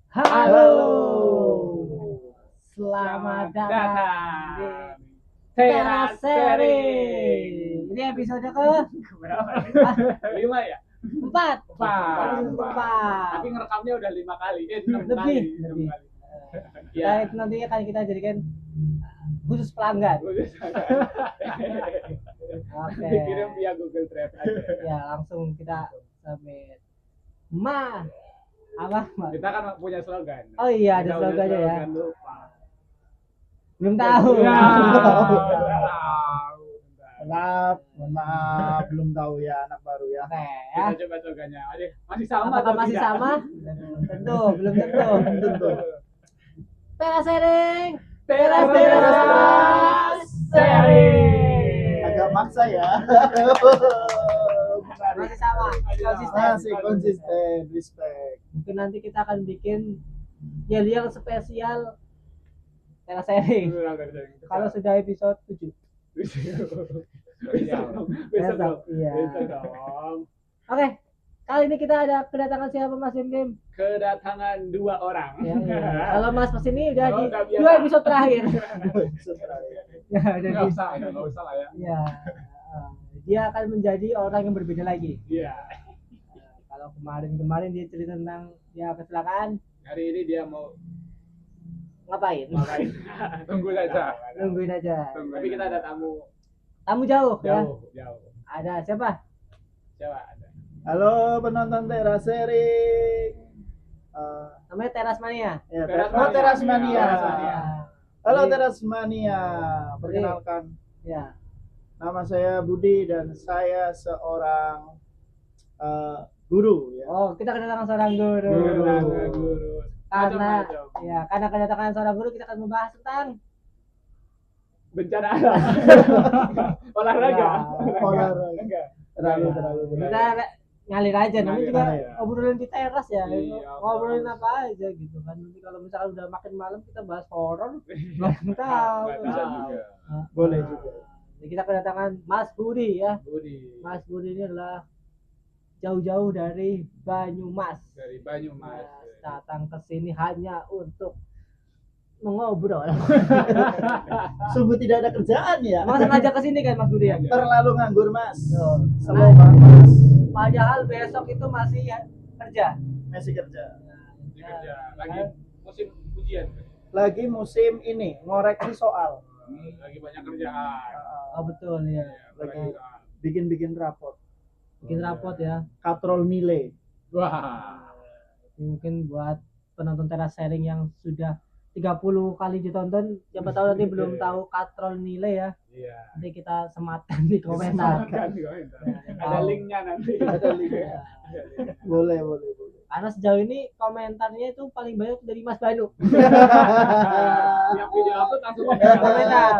Halo, selamat datang di Teras Sharing. Ini episode ke berapa? 5 ya? 4. Tapi ngerekamnya udah 5 kali. 6 Lebih. kali. 6 kali. Ya. Nanti akan kita jadikan khusus pelanggan. Oke. Dikirim via Google Drive aja. Ya, langsung kita submit. Apa? Kita kan punya slogan. Oh iya, ada slogannya ya. Belum tahu. Ya. Maaf, belum tahu ya, anak baru ya. Oke, ya. Kita coba slogannya. Masih sama. Apakah masih tidak? sama? Tentu, belum tentu. Teras Sharing. Teras Sharing. Agak maksa ya. Masih sama, konsisten. Masih konsisten, respect. Mungkin nanti kita akan bikin yang spesial Teras Sharing. Kalau sudah episode 7. Besok dong. Iya. Besok dong. Oke, kali ini kita ada kedatangan siapa Mas Im? Kedatangan 2 orang. Ya. Kalau Mas ini udah di udah biasa. 2 episode terakhir. Ya, udah Nggak di. usah lah ya. Ya. Dia akan menjadi orang yang berbeda lagi. Iya. Kalau kemarin dia cerita tentang dia kecelakaan, Hari ini dia mau ngapain? Tunggu saja. Nungguin aja. Tapi kita ada tamu Tamu jauh ya. jauh. Ada siapa? Coba ada. Halo penonton Teras Sharing. Namanya Teras Mania. Ya, Teras Teras Mania. Mania. Teras Mania. Halo Jadi- Teras Mania. Perkenalkan, Ya. nama saya Budi dan saya seorang guru ya. Oh, kita kedatangan seorang guru. Guru. Karena Macam-macam. ya, karena kedatangan seorang guru kita akan membahas tentang bencana alam. Olahraga. Olahraga. Terlalu. kita ngalir aja, namanya Ngalir juga aja. ngobrolin di teras ya. Iya, Ngobrolin apa aja gitu kan. Nanti kalau misalkan udah makin malam kita bahas horor, belum tahu. Nggak bisa juga. Boleh juga. Jadi kita kedatangan Mas Budi ya. Budi Mas Budi ini adalah jauh-jauh dari Banyumas. dari Banyumas. Datang ke sini hanya untuk mengobrol. Sungguh tidak ada kerjaan ya. Emang sengaja ke sini kan Mas Budi ya? Terlalu nganggur Mas. Tuh. Slow Mas. Padahal besok itu masih kerja. Masih kerja. Di kerja. Lagi musim ujian. Lagi musim ini ngoreksi soal. Lagi banyak kerjaan. Oh betul ya. Lagi bikin raport. Bikin raport ya. Katrol nilai. Wah. Mungkin buat penonton Teras Sharing yang sudah 30 kali ditonton, siapa tahu nanti belum tahu katrol nilai ya. Iya. Nanti kita sematkan di komentar. Kan di komentar. Ya, Ada tahu. linknya nanti. Ada link. Ya. Boleh. Karena sejauh ini komentarnya itu paling banyak dari Mas Banu. Yang video upload langsung Komentar.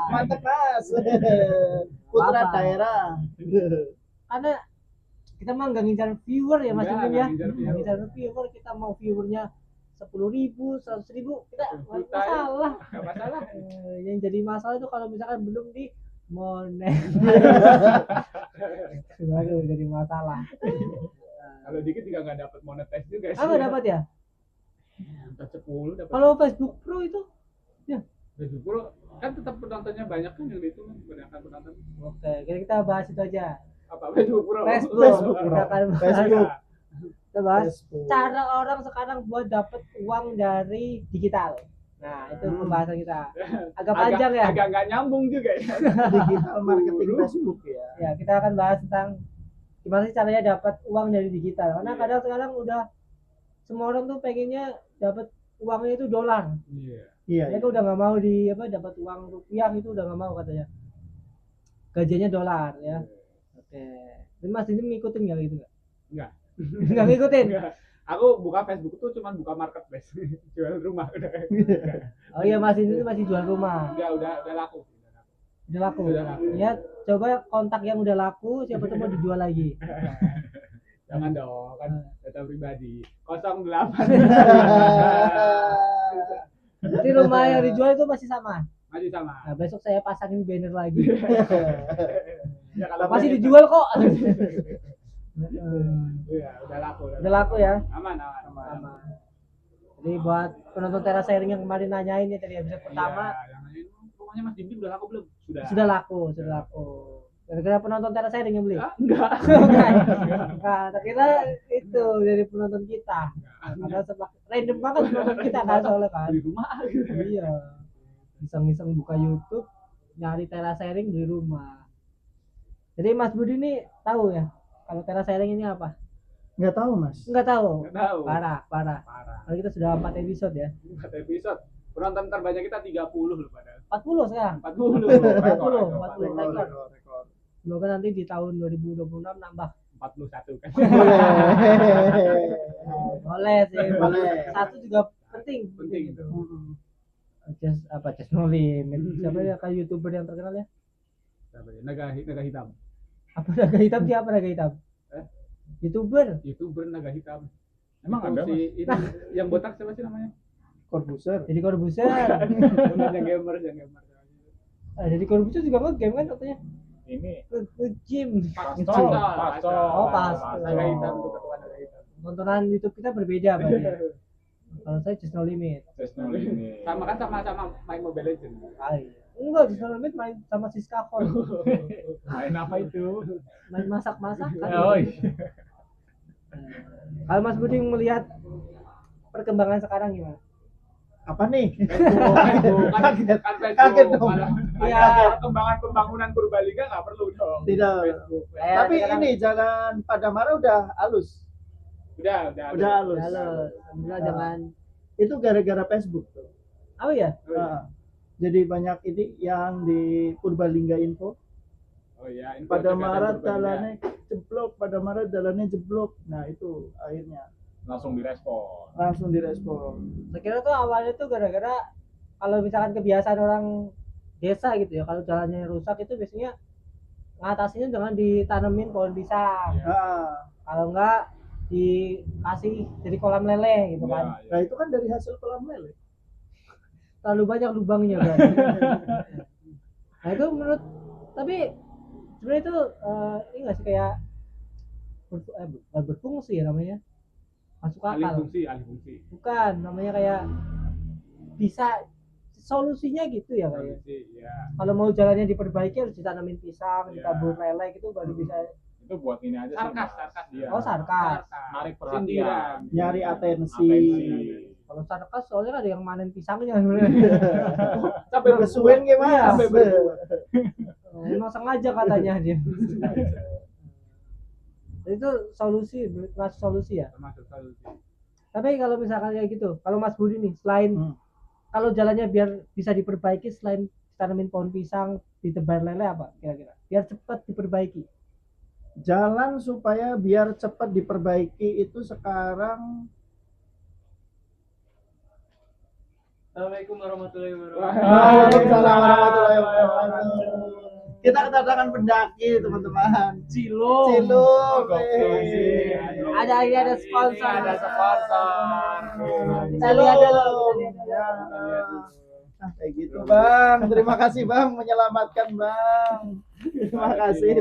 Mantap Mas. Putra Apa? daerah. Karena kita mah nggak ngincar viewer ya Mas Nggak, Imim ya. nggak ngincar Nggak ngincar viewer, kita mau viewernya 10.000, 100.000, kita nggak Juta ya. masalah. Nggak masalah. Yang jadi masalah itu kalau misalkan belum di monet. Baru jadi masalah. Kalau dikit juga nggak dapat monetize juga sih. Nggak dapat ya? Entah 10 dapat. Kalau Facebook Pro itu, ya. Facebook Pro kan tetap penontonnya banyak kan yang itu kebanyakan penonton. Oke, kita bahas itu aja. Apa Facebook Pro? Facebook. Kita akan bahas. Facebook. Kita bahas Facebook. cara orang sekarang buat dapat uang dari digital. Nah, itu pembahasan kita. Agak panjang ya. Agak nggak nyambung juga ya. Digital marketing Facebook ya. Ya, kita akan bahas tentang gimana sih caranya dapat uang dari digital. Karena kadang sekarang udah semua orang tuh pengennya dapat uangnya itu dolar. Iya. Iya. Mereka udah nggak mau dapat uang rupiah itu udah nggak mau katanya. Gajinya dolar ya. Oke. Dan Mas ini ngikutin nggak gitu nggak? Enggak. Nggak ngikutin. Enggak. Aku buka Facebook tuh cuman buka marketplace, jual rumah udah. Oh iya Mas ini masih jual rumah. Udah laku. Udah laku. Udah laku. Ya, coba kontak yang udah laku, siapa tuh mau dijual lagi. Jangan dong, kan data pribadi. 08. Jadi rumah yang dijual itu masih sama. Masih sama. Nah, besok saya pasangin banner lagi. Ya kalau Masih dijual kok. Iya, udah laku. Udah laku ya. Aman. Sama. Jadi buat penonton teras sharing yang kemarin nanyain ya dari episode pertama, Iya, yang lain rumahnya Mas Dindi udah laku belum? sudah laku. Gara-gara penonton teras sharing yang beli. Enggak. Enggak, tak kira itu dari penonton kita. Karena random banget penonton kita kan soalnya kan. Beli rumah gitu. Iya. Iseng-iseng buka YouTube, nyari teras sharing di rumah. Jadi Mas Budi ini tahu ya kalau teras sharing ini apa? Nggak tahu mas. Enggak tahu. Enggak tahu. Parah. Parah. Kalau kita sudah 4 episode ya. 4 episode. Penonton terbanyak kita 30 loh padahal. 40 sekarang. 40. 40 rekor. Semoga nanti di tahun 2026 nambah. 41 kan. Boleh sih. Boleh. Satu juga penting Penting. gitu. Just No Limit. Siapa ya kayak YouTuber yang terkenal ya? Naga hitam. Apa naga hitam? Siapa naga hitam? YouTuber. YouTuber naga hitam. Emang Itu ada, si ini yang botak siapa sih namanya? Corbuzier. Jadi Corbuzier. yang gamer. Jadi Corbuzier juga nge-game kan katanya. Ini Nge-gym. Pastor. Oh, Pastor. Naga hitam itu ketua naga hitam. Tontonan YouTube kita berbeda berarti. Kalau saya Just No Limit. Just No Limit. Sama kan sama main Mobile Legends. Enggak, Just No Limit main sama Siska Kol. Main apa itu? Main masak-masak kan. Oh, iya. Kalau Mas Budi melihat perkembangan sekarang gimana? Apa nih? Facebook kan Kaget Facebook. dong. Iya. Ada perkembangan pembangunan Purbalingga nggak perlu dong. Tidak. Facebook. Tapi sekarang- ini jalan Padamara udah halus. Udah. Udah halus. Halo, alhamdulillah jangan. Itu gara-gara Facebook tuh. Oh iya. Nah, jadi banyak ini yang di Purbalingga Info. Oh iya, info Padamara kegiatan Purbalingga. jalannya jeblok. Nah itu akhirnya Langsung direspon. langsung direspon. Saya kira tuh awalnya tuh gara-gara kalau misalkan kebiasaan orang desa gitu ya, kalau jalannya rusak itu biasanya ngatasinnya dengan ditanemin pohon pisang. Iya. Nah, Kalau enggak dikasih jadi kolam lele gitu kan. Iya, nah itu kan dari hasil kolam lele. Terlalu banyak lubangnya kan. Nah itu menurut tapi sebenarnya itu ini nggak sih kayak bukan berfungsi ya namanya, masuk Alih akal. fungsi. Bukan, namanya kayak bisa solusinya gitu ya kayak. Fungsi, ya. Kalau mau jalannya diperbaiki harus ditanamin pisang, Iya. ditabur lele gitu baru bisa. Itu buat ini aja sih. Sarkas. Iya. Oh sarkas. Narik perhatian. Sindiran. Nyari atensi. Kalau sarkas soalnya ada yang manen pisangnya. Sampai Bersuin gimana? Sampai berdua. Memang sengaja katanya dia. Itu solusi, masuk solusi ya. Termasuk solusi. Tapi kalau misalkan kayak gitu, kalau Mas Budi nih, selain kalau jalannya biar bisa diperbaiki, selain tanamin pohon pisang, ditebar lele apa kira-kira? Biar cepat diperbaiki. Jalan supaya biar cepat diperbaiki itu sekarang. Assalamualaikum warahmatullahi Waalaikumsalam warahmatullahi wabarakatuh. Kita kedatangan pendaki teman-teman. Cilung. Ada sponsor. Ada sponsor. Kita lihat dulu. Ya. Nah, kayak gitu Bang. Terima kasih Bang menyelamatkan Bang. Terima kasih.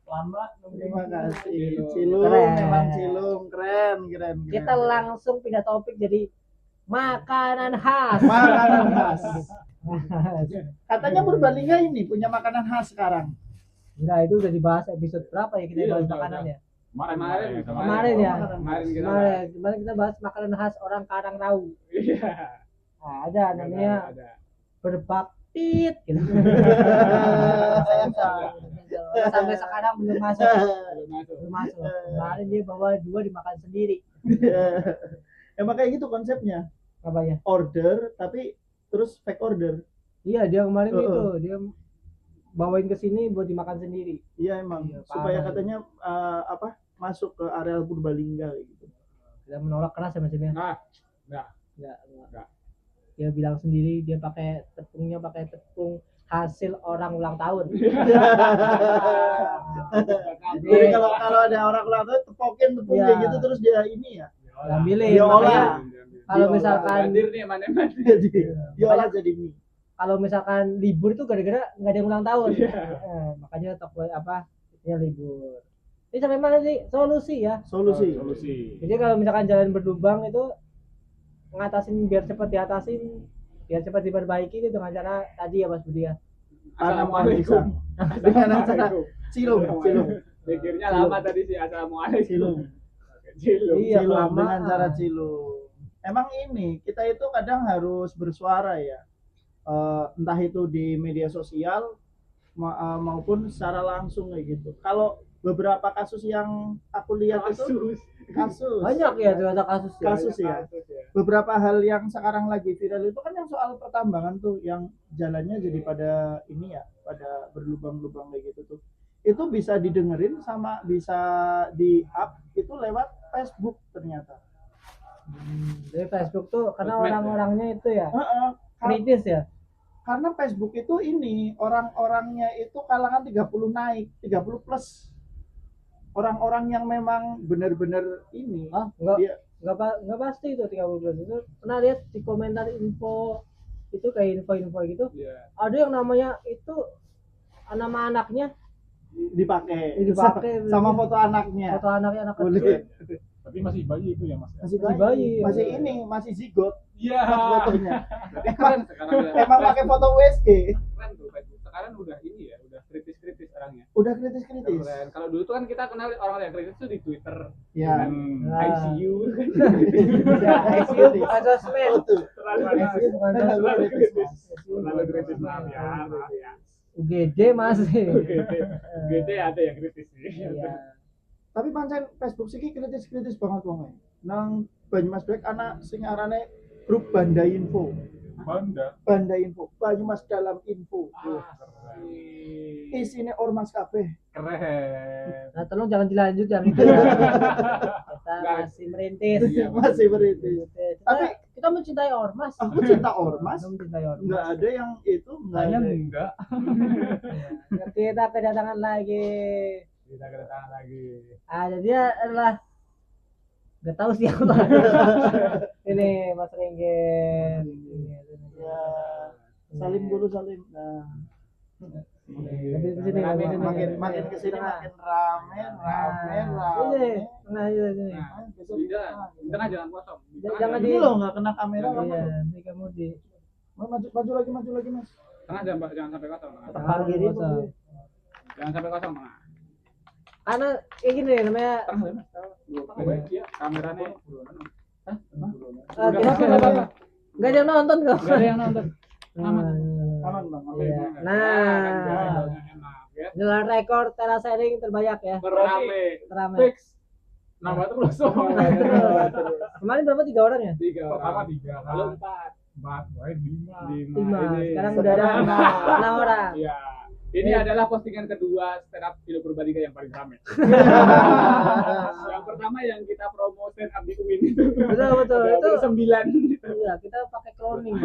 Lama. Terima kasih. Cilung Keren. memang Cilung keren. Kita langsung pindah topik jadi makanan khas. Makanan khas. Katanya Purbalingga ini punya makanan khas sekarang. Enggak, itu udah dibahas episode berapa ya kita Iya, bahas udah. makanan ya? Kemarin ya. Kemarin Kita bahas makanan khas orang Karangrau. Iya. Nah, ada namanya Ada. berbaktit gitu. Sampai sekarang belum masuk. Belum masuk. Kemarin dia bawa 2 dimakan sendiri. Emang kayak gitu konsepnya. Apa ya? Order tapi terus fake order. Iya, dia kemarin Heeh. itu dia bawain ke sini buat dimakan sendiri. Iya emang Iya, supaya parah. katanya masuk ke areal Purbalingga gitu. Dia menolak keras ya maksudnya. Nah, Enggak. Dia bilang sendiri dia pakai tepung hasil orang ulang tahun. Jadi kalau ada orang ulang tahun tepokin tepungnya Iya. gitu terus dia ini ya. Ambilin. Dia olah. Makanya kalau Diolah. misalkan hadir nih mana-mana. Jadi diolah jadi mie. kalau misalkan libur itu gara-gara nggak ada yang ulang tahun. Iya. Makanya toko ya libur. Ini sampai mana sih solusi ya? Solusi. Solusi. Jadi kalau misalkan jalan berlubang itu ngatasin biar cepat diatasin, biar cepat diperbaiki itu dengan cara tadi ya Mas Budi ya. Assalamualaikum. Dengan acara cilung. Pikirnya lama tadi sih assalamualaikum. Cilung. Cilung. Iya, Cilung kelamaan. dengan cara cilung. Emang ini kita itu kadang harus bersuara ya. Entah itu di media sosial maupun secara langsung kayak gitu. Kalau beberapa kasus yang aku lihat itu kasus Banyak ya tuh ada kasus ya. Kasus ya. Beberapa hal yang sekarang lagi viral itu kan yang soal pertambangan tuh yang jalannya jadi pada ini ya, pada berlubang-lubang kayak gitu tuh. Itu bisa didengerin sama bisa di-up itu lewat Facebook ternyata. Jadi Facebook tuh karena Sosmed ya? orang-orangnya itu ya Heeh. kritis ya. Karena Facebook itu ini orang-orangnya itu kalangan 30 naik, 30 plus. Orang-orang yang memang benar-benar ini. Enggak pasti itu 30 itu. Pernah lihat di komentar info itu kayak info-info gitu. Iya. Ada yang namanya itu nama anaknya dipakai foto sama foto anaknya. anak Boleh. kecil. Tapi masih bayi itu ya Mas. Masih Masih bayi. bayi. Masih ini, masih zigot Iya. fotonya. Berarti keren sekarang ya. Emang pakai foto USG. Keren tuh Facebook. Sekarang udah ini ya, udah kritis-kritis orangnya. Udah kritis-kritis. Keren. Kalau dulu tuh kan kita kenal orang yang kritis tuh di Twitter. Ya. Nah. ICU. Ya, ICU bukan sosmed. Oh, tuh. ICU bukan Terlalu sosmed. kritis. Terlalu kritis, maaf ya. Maaf ya. UGD masih. GT ada yang kritis sih. Iya. Tapi pancen Facebook sih kritis-kritis banget wong. Nang Banyumas Black anak sing arane grup Banda Info. Banda Info, Banyumas Dalam Info. Keren. Isine ormas kabeh. Keren. Nah, tolong jangan dilanjut yang itu ya. Kita masih merintis. Iya, Masih berintis. Tapi kita mencintai ormas. Aku cinta ormas. Kita mencintai ormas. Enggak ada yang itu, enggak Saya ada. enggak. Kita kedatangan lagi. Kita kedatangan lagi. Jadi adalah nggak tahu siapa. Ini Mas Ringgen. Ya. Salim dulu salim. Nah. Lebih ke sini, lebih ke sini. Makin kesini makin rame. Nah, ini. Nah, di tengah jangan kosong. Di tengah Jangan Ini loh nggak kena kamera kamu. Iya, loh. ini kamu di Maju lagi Mas. Tengah jangan sampai kosong. Tengah. Tepat kiri kosong. tuh. Jangan sampai kosong tengah. Karena kayak gini namanya. Tengah ya, Mas. Baik ya, kameranya. Nggak ada yang nonton kok. Enggak ada yang nonton. Aman. Aman Bang. Iya. Kan Nah, enak ya. gelar rekor terasering terbanyak ya. Berame. Terame. Fix. Nama terus. Kemarin berapa 3 orang ya? 3 Pertama orang. 3, Lalu 4. baik 5. 5. Sekarang udah ada 6 orang. Iya. Ini adalah postingan kedua stand up Indo Purbalingga yang paling ramai. Yang pertama yang kita promo stand up di UIN itu. Betul. Ada Itu 9. iya, kita pakai cloning.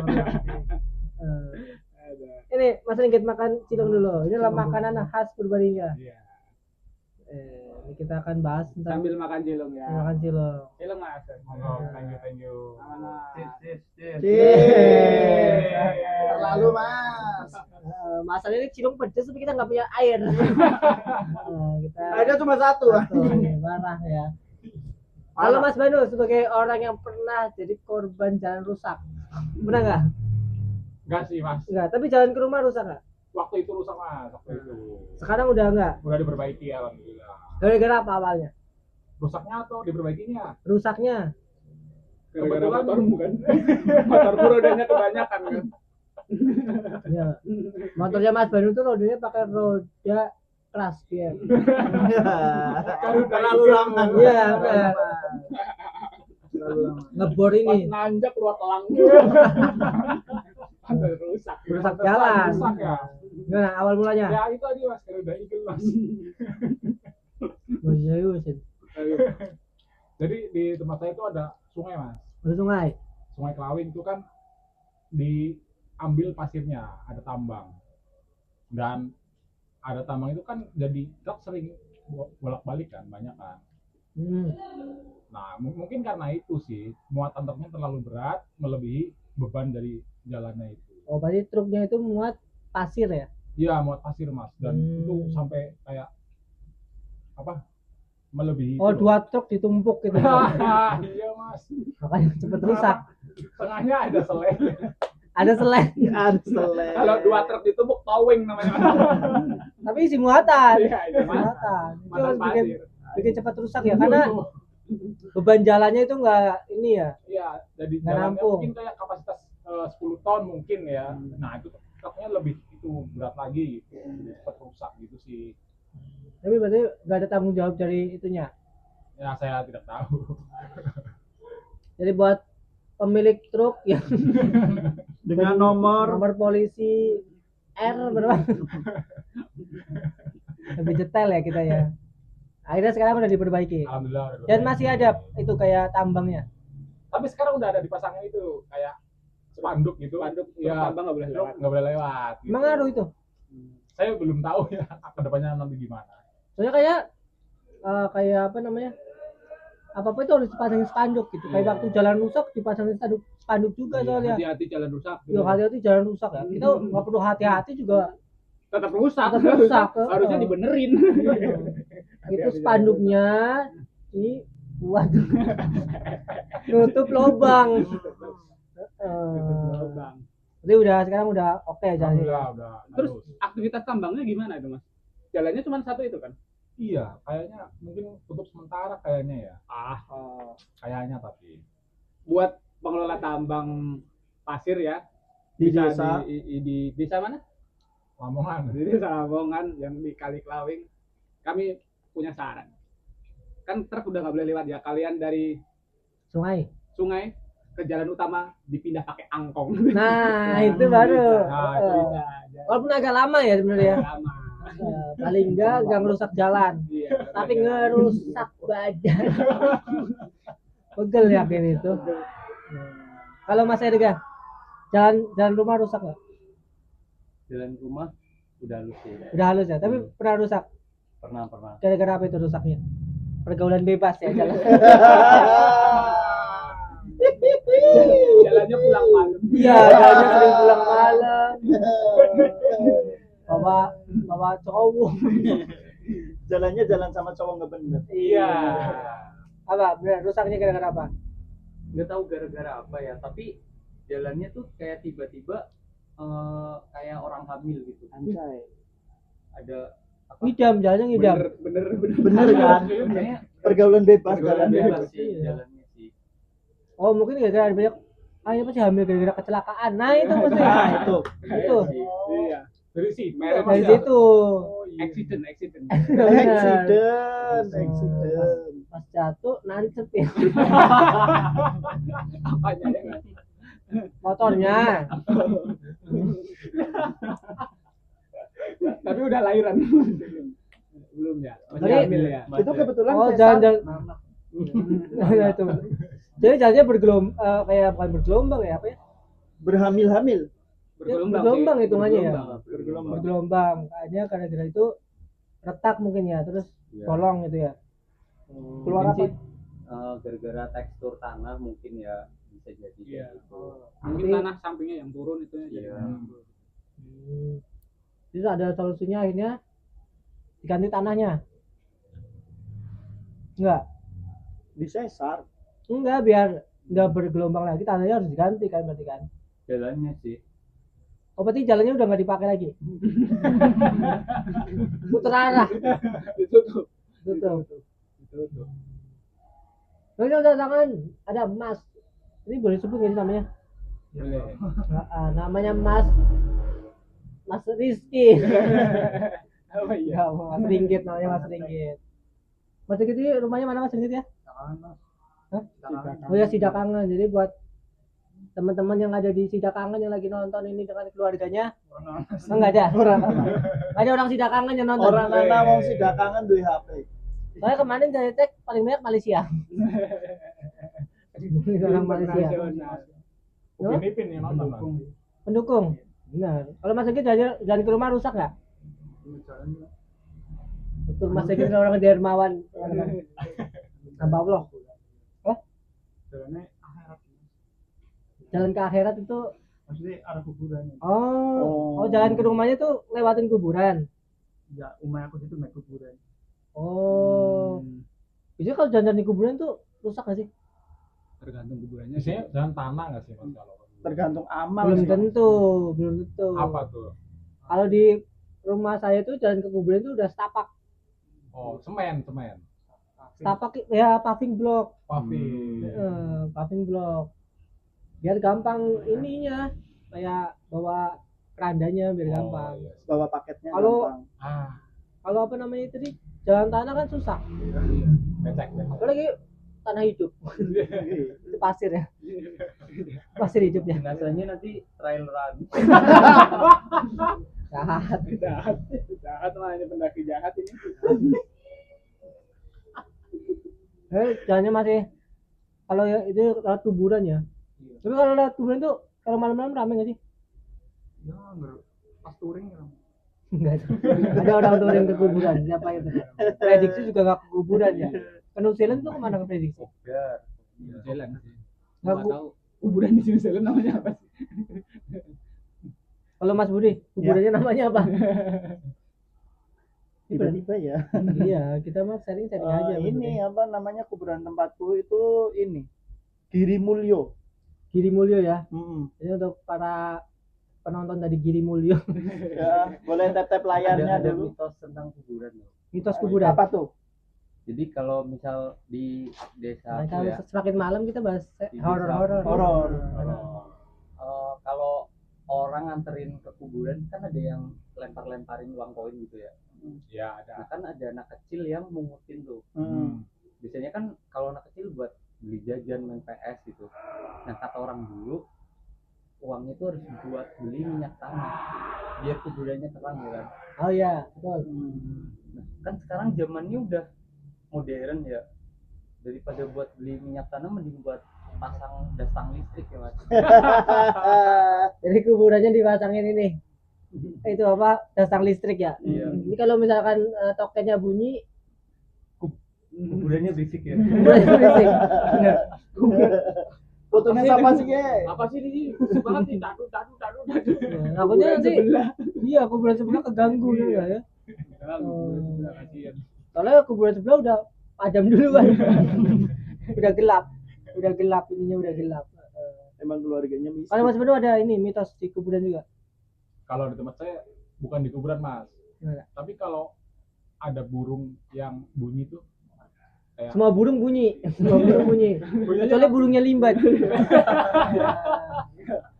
Ada. Ini Mas Ringgit makan cilung dulu. Ini adalah makanan khas Purbalingga. Iya. Ini kita akan bahas tentang Sambil makan cilung ya. makan cilung. Cilung Mas. Monggo, thank you. Terlalu Mas. Masalah ini cilung pedes tapi kita nggak punya air. Kita Ada cuma satu. marah ya. Kalau Mas Banu sebagai orang yang pernah jadi korban jalan rusak, pernah nggak? Enggak sih, Mas. Nggak, tapi jalan ke rumah rusak nggak? Waktu itu rusak, Mas. Waktu itu. Sekarang udah nggak. Udah diperbaiki alhamdulillah. Gara-gara apa awalnya? Rusaknya atau diperbaikinya? Rusaknya. Gara-gara motormu kan. Motormu rodanya kebanyakan kan. Ya. Motornya Mas Banu tuh rodanya pakai roda keras dia. Terlalu lama. Iya, benar. Terlalu lama. Ngebor Pas ini. nanjak keluar telang. Ada rusak. Rusak jalan. Rusak ya. Gimana awal mulanya? Ya itu tadi, Mas. Karena udah itu, Mas. Serius. Jadi di tempat saya itu ada sungai, Mas. Ada sungai. Sungai Kelawing itu kan diambil pasirnya, ada tambang. Dan ada tambang itu kan jadi truk sering bolak-balik kan, banyak kan. Nah, mungkin karena itu sih muatan truknya terlalu berat, melebihi beban dari jalannya itu. Oh, berarti truknya itu muat pasir ya? Iya, muat pasir, Mas. Dan itu sampai kayak apa? Melebihi Oh, itu loh. 2 truk ditumpuk gitu. Iya, Mas. Makanya cepet rusak. Tengahnya ada selai. Ada selain, Arsele. Kalau 2 truk ditumpuk towing namanya. tapi isi muatan. Iya, itu Isi muatan. Itu Muatan harus bikin pasir. bikin cepat rusak ya, karena beban jalannya itu nggak ini ya. Iya, jadi Nggak jalannya nampung. mungkin kayak kapasitas 10 ton mungkin ya. Nah, itu truknya lebih itu berat lagi gitu. Jadi cepat rusak gitu sih. Tapi berarti nggak ada tanggung jawab dari itunya. Ya, saya tidak tahu. Jadi buat pemilik truk yang Dengan nomor nomor polisi R berapa? Lebih detail ya kita ya. Akhirnya sekarang udah diperbaiki. Alhamdulillah. udah Dan berbalik. masih ada itu kayak tambangnya. Tapi sekarang udah ada dipasangin itu kayak spanduk gitu. Spanduk, truk ya, tambang nggak boleh truk lewat. nggak boleh lewat. Gitu. Emang ngaruh itu? Saya belum tahu ya kedepannya nanti gimana. Soalnya kayak apa namanya? Apa itu harus dipasangin spanduk gitu. Kayak Iya. waktu jalan rusak dipasangin spanduk juga soalnya. Hati-hati jalan rusak. Yo hati-hati jalan rusak ya. Kita nggak perlu hati-hati juga. Tetap rusak. Tetap rusak, Harusnya dibenerin. Itu spanduknya dibuat nutup lubang. Bang. Jadi sekarang udah oke jalannya. Alhamdulillah udah. Terus halus. aktivitas tambangnya gimana itu, Mas? Jalannya cuma satu itu kan? Iya, kayaknya mungkin tutup sementara kayaknya ya. Kayaknya tapi. Buat pengelola tambang pasir ya di bisa desa di desa mana? Lamongan. Di desa Lamongan yang di Kali Klawing. Kami punya saran. Kan truk udah nggak boleh lewat ya. Kalian dari Sungai. sungai ke jalan utama dipindah pakai angkong. Nah, itu baru. Nah, itu Bisa aja. Walaupun agak lama ya sebenarnya. Lama. Paling nggak ngerusak jalan, Iya. tapi ngerusak badan. Pegel ya kayak itu. Kalau Mas Erga, jalan rumah rusak nggak? Jalan rumah udah halus ya. Udah halus ya, tapi pernah rusak. Pernah. Gara-gara apa itu rusaknya? Pergaulan bebas ya jalan. Jalannya pulang malam. Iya, jalannya sering pulang malam. Bawa cowok. jalannya jalan sama cowok nggak bener. Iya. Apa? Benar rusaknya gara-gara apa? Nggak tahu gara-gara apa ya, tapi jalannya tuh kayak tiba-tiba kayak orang hamil gitu. Anjay. Ada apa? Ngidam, jalannya ngidam. Bener. Bener kan? Kayaknya Pergaulan bebas pergaulan jalannya. bebas sih Iya. jalannya sih. Oh, mungkin gara-gara ada banyak ini pasti hamil gara-gara kecelakaan. Nah, itu pasti. Nah, itu. Itu. Iya. Dari sih. Merek Dari Mas. situ. Accident. Accident. Pas jatuh nancep ya Apanya ya? motornya. Tapi udah lahiran. Belum ya? Masih Jadi- hamil ya? Itu kebetulan Oh, sesar. jalan. Nah, itu. Jadi jalannya kayak bukan bergelombang ya apa ya? Berhamil-hamil. Bergelombang sih. hitungannya ya? Bergelombang. Bergelombang. Kayaknya gara-gara itu retak mungkin ya, terus Iya. bolong gitu ya. Keluar Mungkin apa? sih, gara-gara tekstur tanah mungkin ya bisa jadi Iya. kayak gitu. Mungkin Nanti- tanah sampingnya yang turun itu ya. Iya. Terus ada solusinya akhirnya diganti tanahnya. Disesar. Enggak, biar nggak bergelombang lagi tanahnya harus diganti kan berarti kan. Jalannya sih. Oh, berarti jalannya udah nggak dipakai lagi. Putar arah. Ditutup. Tutup. Ditutup. Lalu ada tangan, ada Mas. Ini boleh sebut nggak sih namanya? Boleh. Namanya Mas Rizky. Oh iya. Ya, Mas Ringgit namanya Mas Ringgit. Mas Ringgit ini rumahnya mana Mas Ringgit ya? Hah? Oh ya, Sidakangan. Jadi buat teman-teman yang ada di Sidakangan yang lagi nonton ini dengan keluarganya, enggak ada. Nggak ada orang Sidakangan yang nonton. Orang anak mau sidakangan duwe HP. Soalnya kemarin saya cek paling banyak Malaysia. Orang Malaysia. Internasional. Apa? Upin yang nonton Mas. Pendukung. Benar. Kalau Mas Ringgit jalan ke rumah rusak nggak? Betul, Mas Ringgit orang dermawan. Hamba Allah. Jalannya Jalan ke akhirat itu Maksudnya arah kuburan. oh jalan ke rumahnya tuh lewatin kuburan. Ya, umah aku situ naik kuburan. Oh. Biasanya kalau jalan di kuburan tuh rusak nggak sih? tergantung kuburannya Biasanya jalan tanah nggak sih mas kalau Tergantung amal belum sih. tentu, belum tentu. apa tuh? Kalau di rumah saya tuh jalan ke kuburan itu udah setapak. Oh, semen. Setapak ya paving block. Paving. Paving block. Biar gampang ininya, kayak bawa kerandanya biar gampang. Oh, iya. Bawa paketnya Kalau- gampang. Kalau apa namanya itu di jalan tanah kan susah. Becek. Apalagi tanah hidup. Itu pasir ya. Pasir hidupnya. Jenazahnya nanti traileran. Jahat. jahat lah, ini pendaki jahat ini. Jalannya masih kalau ya itu lewat kuburan ya. Tapi kalau lewat kuburan tuh kalau malam-malam rame nggak sih? Ya enggak, pas touring kan. Enggak. Ada orang touring ke kuburan. Siapa itu? Prediksi juga nggak ke kuburan ya. Ke New Zealand tuh kemana ke prediksi? Biar New Zealand sih. Nggak, Nggak tahu kuburan di New Zealand namanya apa sih? Kalau Mas Budi, kuburannya namanya apa? Tiba-tiba ya. Iya, kita mah sharing-sharing aja. Mas Ini Budi. apa namanya kuburan tempatku itu ini Giri Mulyo. Giri Mulyo ya. Mm-mm. Ini untuk para penonton dari Giri Mulyo. Ya, boleh tap-tap layarnya ada dulu. mitos tentang kuburan loh. Mitos kuburan. Apa tuh? Jadi kalau misal di desa Nah, aku kalau ya, semakin malam kita bahas Di horor-horor. Horor. kalau orang nganterin ke kuburan kan ada yang lempar-lemparin uang koin gitu ya. Ya ada. Nah kan ada anak kecil yang mungutin tuh. Hmm. Biasanya kan kalau anak kecil buat beli jajan main PS gitu. Nah kata orang dulu uangnya itu harus buat beli minyak tanah biar kuburannya terang ya kan. Oh iya, betul. Nah kan sekarang zamannya udah modern ya, daripada buat beli minyak tanah mending buat pasang dasang listrik ya mas. Jadi kuburannya dipasangin ini. Itu apa? Dasang listrik ya. Iya. Ini kalau misalkan tokennya bunyi, Kuburannya berisik ya. kuburannya berisik. Bener. Fotonya siapa sih, Ge? Apa sih ini? Khusus banget nih, tadu. Nah, takutnya nanti iya kuburan sebelah keganggu gitu ya. Sebelah kasihan. Soalnya kuburan sebelah udah padam dulu kan. Udah gelap ininya udah gelap. Emang keluarganya miskin. Kalau Mas Bedu ada ini mitos di kuburan juga. Kalau di tempat saya bukan di kuburan mas. Gimana? Tapi kalau ada burung yang bunyi tuh kayak Semua burung bunyi. Kecuali burungnya limbat.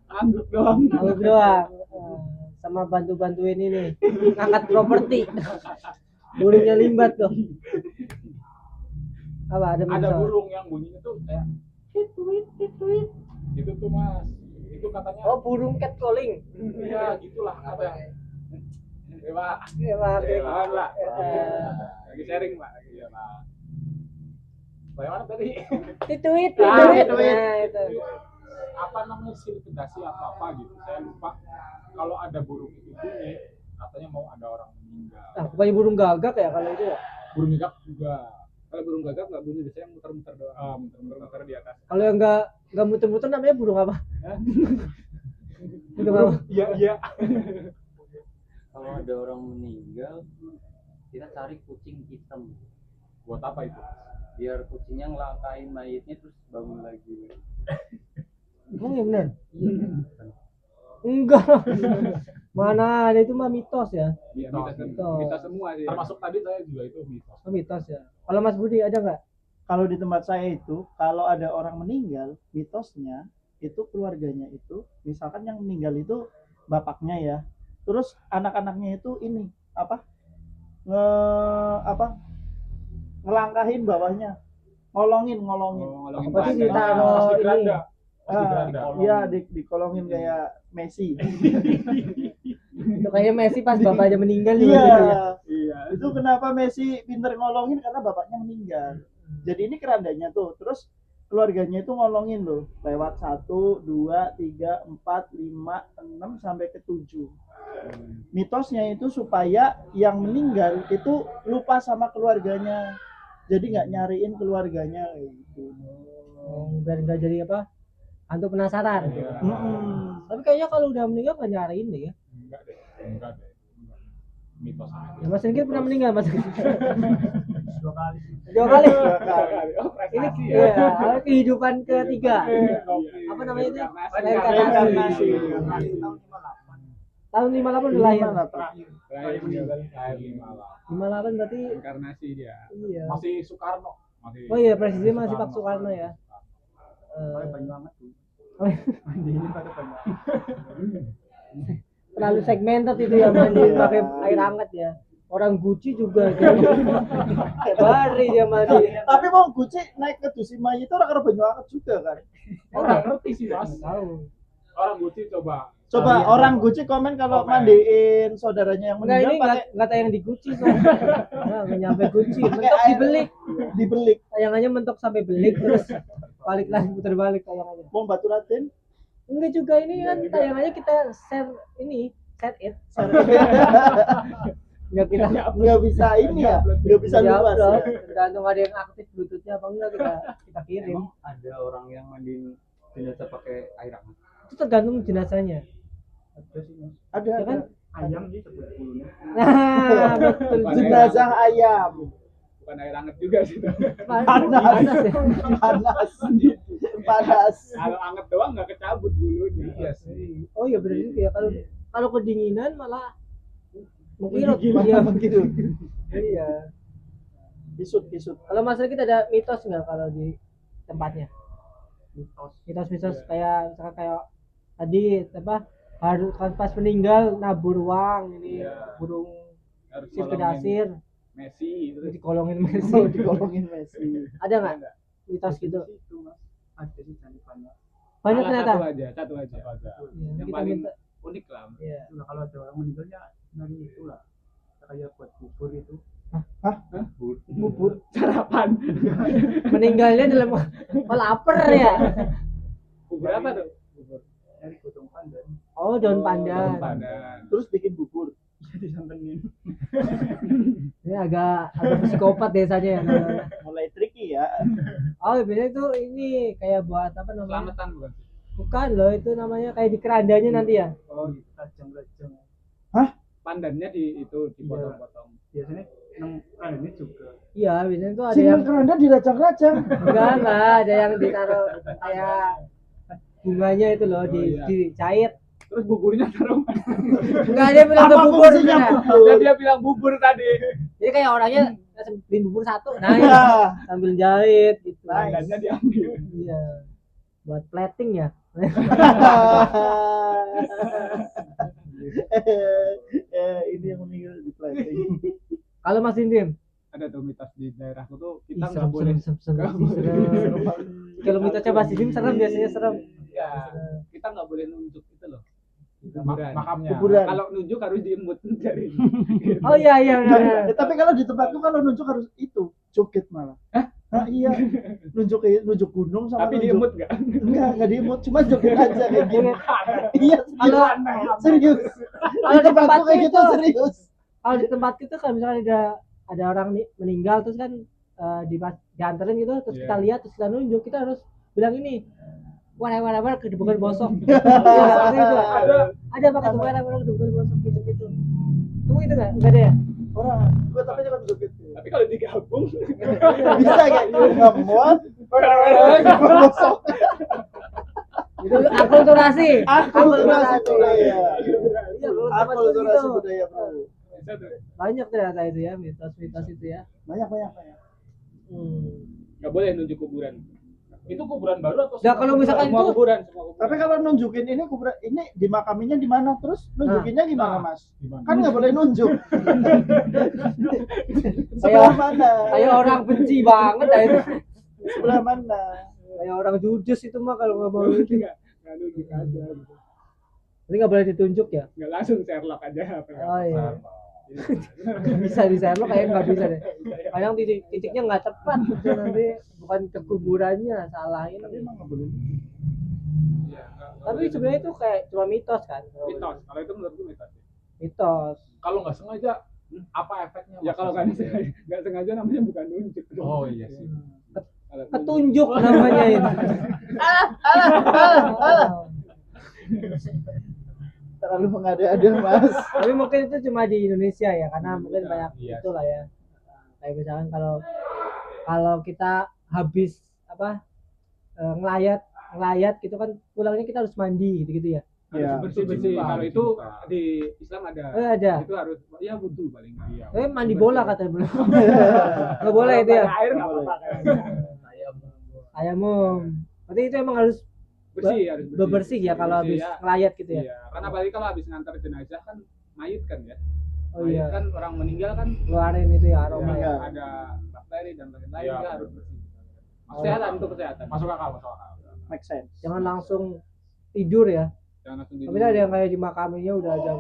Angguk doang. Aku doang. Sama bantu-bantuin ini ngangkat properti. Burungnya limbat tuh. Apa ada ada mitos? burung yang bunyinya tuh kayak Tituit. itu tuh mas. Itu katanya Oh, burung catcalling. ya gitulah apa yang Pak. Ya, Pak. Lawan lah. Eh, Lagi sharing pak. Iya pak. Bagaimana tadi? Tituit. Ah, Tituit. tituit. Nah, itu. Apa namanya sirkedasi apa gitu saya lupa. Kalau ada burung itu bunyi katanya mau ada orang meninggal. Nah, bukannya burung gagak ya kalau itu ya? Burung gagak juga Kalau burung gagak nggak bunyi, biasanya muter-muter doang. muter-muter Muter di atas. Kalau yang nggak muter-muter namanya burung apa? Burung apa? iya Kalau ada orang meninggal kita cari kucing hitam buat apa itu? biar kucingnya ngelangkain mayitnya terus bangun lagi. Emang ya benar? Enggak. Mana ada itu mah mitos ya. Iya, Mitos. mitos semua sih. Termasuk tadi saya juga itu mitos. Oh, mitos ya. Kalau Mas Budi ada nggak? Kalau di tempat saya itu, kalau ada orang meninggal, mitosnya itu keluarganya itu, misalkan yang meninggal itu bapaknya ya, terus anak-anaknya itu ini apa ngelangkahin bawahnya, ngolongin. Ngolongin Apa sih badan. ditaruh Pas di ini? keranda. Pas di Ah, keranda. iya dikolongin kayak Messi. Itu kayak Messi pas bapaknya meninggal juga Iya. gitu ya. Iya. Itu kenapa Messi pinter ngolongin karena bapaknya meninggal. Jadi ini kerandanya tuh, terus keluarganya itu ngolongin loh, lewat 1, 2, 3, 4, 5, 6 sampai ke 7. Mitosnya itu supaya yang meninggal itu lupa sama keluarganya, jadi nggak nyariin keluarganya kayak gitu. Biar nggak jadi apa? Hantu penasaran. Iya. Tapi kayaknya kalau udah meninggal nggak nyariin deh ya. Enggak deh. Mitos aja. Ya, Mas Ringkir pernah meninggal Mas. Dua kali. Dua kali. Oh, Ini prestasi ya. iya, kehidupan ketiga. Apa namanya itu? Reinkarnasi. Tahun 58 udah lahir. Terakhir. Terakhir meninggal. Lahir 58. 58 berarti Reinkarnasi dia. iya. Masih Soekarno. Masih Oh iya, presiden masih Pak Soekarno ya. Oh, terlalu segmented itu ya, mandi pakai air hangat ya. Orang Gucci juga bari dia mandi. Tapi mau Gucci naik ke Dusimaya itu orang banyu anget juga kan. Orang ngerti sih mas. Tahu. Orang Gucci coba. Coba Iya. orang Gucci komen kalau Komen. mandiin saudaranya yang Enggak, meninggal ini pakai enggak tayang di Gucci soalnya. Enggak nyampe Gucci, mentok air. dibelik. dibelik. Tayangannya mentok sampai belik terus balik lagi putar balik tayangannya. Mau Batu Raden. Enggak juga, ini kan tayangannya kita share ini, share it. Enggak kita Nggak bisa ini ya, nggak bisa luas. upload. Ya. Tergantung ada yang aktif Bluetooth-nya apa enggak kita kirim. Emang ada orang yang mandiin jenazah pakai air hangat? Itu tergantung jenazahnya. Ada Ya kan? ada. Nah, betul. Jenazah ayam. Bukan air hangat juga sih. Panas ya. Panas. Panas. Kalau hangat doang nggak kecabut bulunya. Iya sih. Oh iya benar juga ya, kalau kedinginan malah mengkilap. Gimana Iya. begitu? Iya. Isut. Kalau Mas kita ada mitos nggak kalau di tempatnya? Mitos kayak misalkan kayak tadi apa harus pas meninggal nabur uang ini Iya. burung Harus sir ke kolongin dasir Messi terus dikolongin Messi. Oh, dikolongin Messi. Ada nggak mitos gitu? Ada sih banyak. Banyak salah ternyata. satu aja. Aja. Iya, Yang kita paling minta. unik lah. Iya. Nah, kalau ada orang meninggalnya dari itulah kayak buat bubur itu. Bubur. Sarapan. Meninggalnya dalam lapar ya. Bubur apa tuh? Dari gotong pandan. Oh daun Daun pandan. pandan. Terus bikin bubur. Disantenin. Ini agak psikopat desanya ya. Mulai tricky ya. Oh biasanya itu ini kayak buat apa namanya? Selamatan bukan? Bukan loh, itu namanya kayak di kerandanya nanti ya. Oh, Rajang-rajang. pandannya dipotong-potong. Biasanya nang ini juga. Iya, biasanya tuh ada Sing yang keranda dirajang-rajang. enggak, ada yang ditaruh kayak bunganya itu loh, iya. dicair. Terus buburnya taruh. Enggak ada yang bilang Apa bubur. fungsinya bener. bubur? Dan dia bilang bubur tadi. Jadi kayak orangnya beli bubur satu, nah Nah, sambil jahit gitu. Pandannya diambil. Iya. Buat plating ya. ini yang meninggal di plating. Kalau Mas Indrim, Ada tuh mitos di daerahku tuh ih, kita nggak serem, boleh. serem. nggak boleh. Kalau mitosnya Mas Indrim serem, biasanya serem. Ya, kita nggak boleh nunjuk itu loh. Ma- makamnya. Kuburan. Kalau nunjuk harus diemut dari. Oh iya benar. Tapi kalau di tempatku kalau nunjuk harus itu joget malah. Nah, iya. Nunjuk gunung sama Tapi nunjuk. diemut nggak? Enggak diemut, cuma joget aja kayak gini. Iya, Kalau serius. kalau di Tempatku tempatku kayak gitu itu, serius. kalau di tempat itu kalau misalnya ada orang meninggal terus kan dianterin gitu, terus Iya. kita lihat, terus kita nunjuk, kita harus bilang ini whatever kedebukan bosok. Iya, seperti itu. Ada pakai tuh whatever kedebukan bosok gitu. Kamu gitu nggak ada ya? Orang, gua tapi jangan joget. Tapi kalau digabung, Bisa kayak nggak muat. Gosok. Itu akulturasi. Akulturasi budaya. Iya, kalau tempat itu Akulturasi gitu. budaya, bro. bisa tuh. Banyak ternyata itu ya, mitos-mitos itu ya. Banyak. Nggak boleh nunjuk kuburan. Itu kuburan baru atau? Ya, kalau misalkan Semua itu kuburan, semua kuburan. Tapi kalau nunjukin ini kuburan ini dimakaminya di mana? Terus nunjukinnya gimana, Mas? Gimana? Kan nggak boleh nunjuk. Sebelah mana? kayak orang benci banget ya itu. Sebelah mana? Kayak orang judes itu mah kalau nggak mau itu. Nggak nunjuk aja. Gitu. Jadi nggak boleh ditunjuk ya. Nggak langsung Sherlock aja. Oh iya. Bisa di Sherlock kayak nggak bisa deh. Kadang titiknya nggak tepat gitu, nanti bukan ke kuburannya, salahin. Tapi emang nggak boleh. Iya, nggak Tapi boleh sebenarnya itu kayak cuma mitos kan. nunjuk. Mitos. Kalau itu menurutku mitos. Mitos. Kalau nggak sengaja, apa efeknya? Ya Mas? kalau nggak sengaja namanya bukan nunjuk. Oh iya sih. Kalau nunjuk- Ketunjuk namanya itu. Terlalu mengada-ada, Mas. Tapi mungkin itu cuma di Indonesia ya, karena mungkin banyak Iya. itulah ya. Kayak misalkan kalau kita habis ngelayat gitu kan pulangnya kita harus mandi gitu ya. Iya. Bersih-bersih. Cuci muka, Kalau cuci itu muka. di Islam ada. Ada. Itu harus ya wudu paling nggak. Iya. Tapi mandi bola katanya belum. Nggak boleh itu ya. Air nggak apa-apa. Ayamum. Berarti itu emang harus Bersih, harus bersih. bersih ya kalau habis ya. ngelayat gitu ya. Iya. Karena apalagi kalau habis ngantar jenazah kan mayit kan ya. Oh Mayit iya. kan orang meninggal kan Keluarin itu ya aroma ya, ya. ada bakteri dan lain-lain Iya, ya benar. harus bersih. Kesehatan untuk kesehatan. Masuk akal. Make sense. Jangan langsung tidur ya. Jangan langsung Tapi ada yang kayak di makaminya udah jam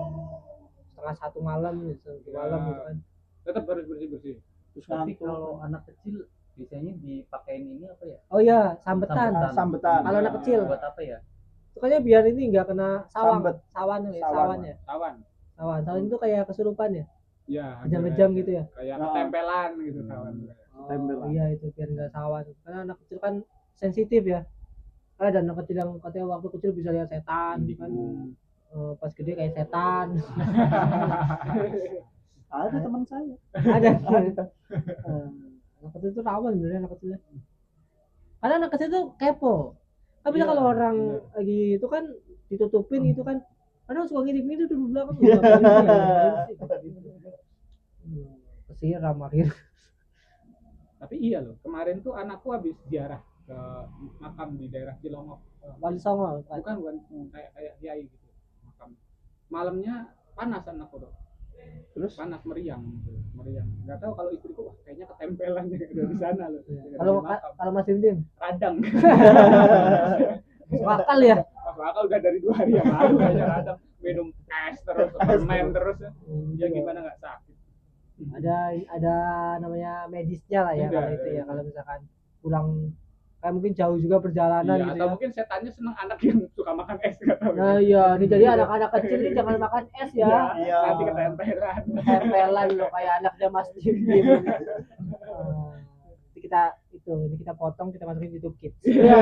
1:30 malam gitu, malam Ya. gitu kan. Tetap harus bersih-bersih. Terus Tapi ngantuk. kalau anak kecil biasanya dipakein ini apa ya? Oh iya, sambetan. Sambetan. Kalau anak kecil. Buat apa ya? Itu kayaknya biar ini nggak kena sawang. Sambet. Sawan ya, Sawan. sawan ya. Tawan. Sawan itu kayak kesurupan ya. Iya. Kejam-kejam gitu ya. Kayak Nah. ketempelan gitu tawan. Tempel. Iya itu biar nggak sawan. Karena anak kecil kan sensitif ya. Ada anak kecil yang katanya waktu kecil bisa lihat setan kan. Pas gede kayak setan. Ada teman saya. Ada. Anak kecil itu rawan sebenarnya anak kecilnya. Karena anak kecil tuh kepo. Tapi Iya, kalau orang bener. lagi itu kan ditutupin gitu kan. Kadang suka ngirim itu di belakang. Kesiram akhir. Tapi iya loh, kemarin tuh anakku habis ziarah ke makam di daerah Cilongok. Wali Songo kan. Bukan kayak kiai gitu. Makam. Malamnya panas anakku tuh. Terus Panas meriang gitu. Meriang. Enggak tahu kalau istriku wah kayaknya ketempelan ya di sana loh. Kalau kalau Mas Dimdim radang. bakal ya. Masuk akal udah dari 2 hari yang lalu kayaknya radang. Minum es terus, permen terus. Ya gimana nggak sakit. Ada namanya medisnya lah ya Ada, kalau itu ada. ya kalau misalkan pulang kayak mungkin jauh juga perjalanan Iya, gitu atau ya. mungkin setannya seneng anak yang suka makan es nggak tahu. Nah iya, ini jadi anak-anak kecil ini jangan makan es ya. Iya. Nanti ketempelan. Tempelan loh kayak anaknya Mas Dimdim. Ini kita potong kita masukin YouTube Kids. Iya.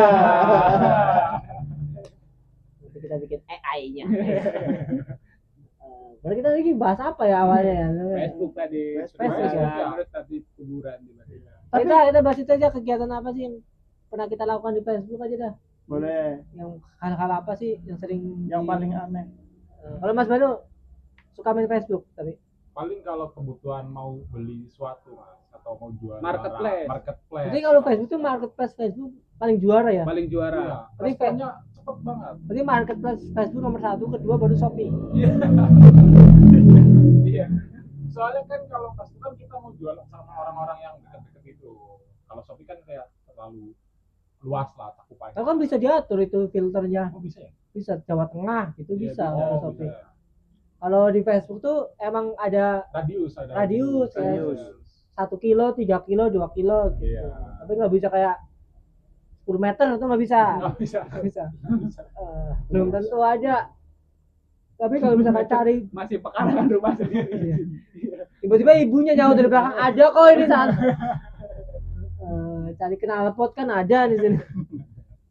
Nanti kita bikin AI-nya. Berarti kita lagi bahas apa ya awalnya ya? Facebook tadi, Facebook ya. terus tadi kuburan tiba-tiba. Kita bahas itu aja kegiatan apa sih yang pernah kita lakukan di Facebook aja dah. Boleh. Yang hal-hal apa sih yang sering Yang paling aneh. Kalau Mas Banu suka main Facebook tapi Paling kalau kebutuhan mau beli sesuatu Mas, atau mau jual Marketplace. barang, marketplace. jadi kalau Facebook itu marketplace Facebook paling juara ya. Paling Iya, juara. Tapi responnya cepet banget. Berarti marketplace Facebook nomor 1, kedua baru Shopee. Iya. Soalnya kan kalau Facebook kan kita mau jual sama orang-orang yang deket-deket itu. Kalau Shopee kan kayak terlalu luas lah cakupannya. Kalau kan bisa diatur itu filternya. Oh bisa ya? Bisa Jawa Tengah gitu Iya, bisa bisa. kalau Oh Shopee. bisa. Kalau di Facebook tuh emang ada Radius. ya. 1 kilo, 3 kilo, 2 kilo gitu. Iya. Tapi nggak bisa kayak 10 meter itu nggak bisa. Nggak bisa. Nggak bisa. Belum tentu ada. Tapi kalau misalkan cari Masih pekarangan rumah sendiri. tiba-tiba ibunya jauh dari belakang ada kok ini saat cari knalpot kan ada di sini.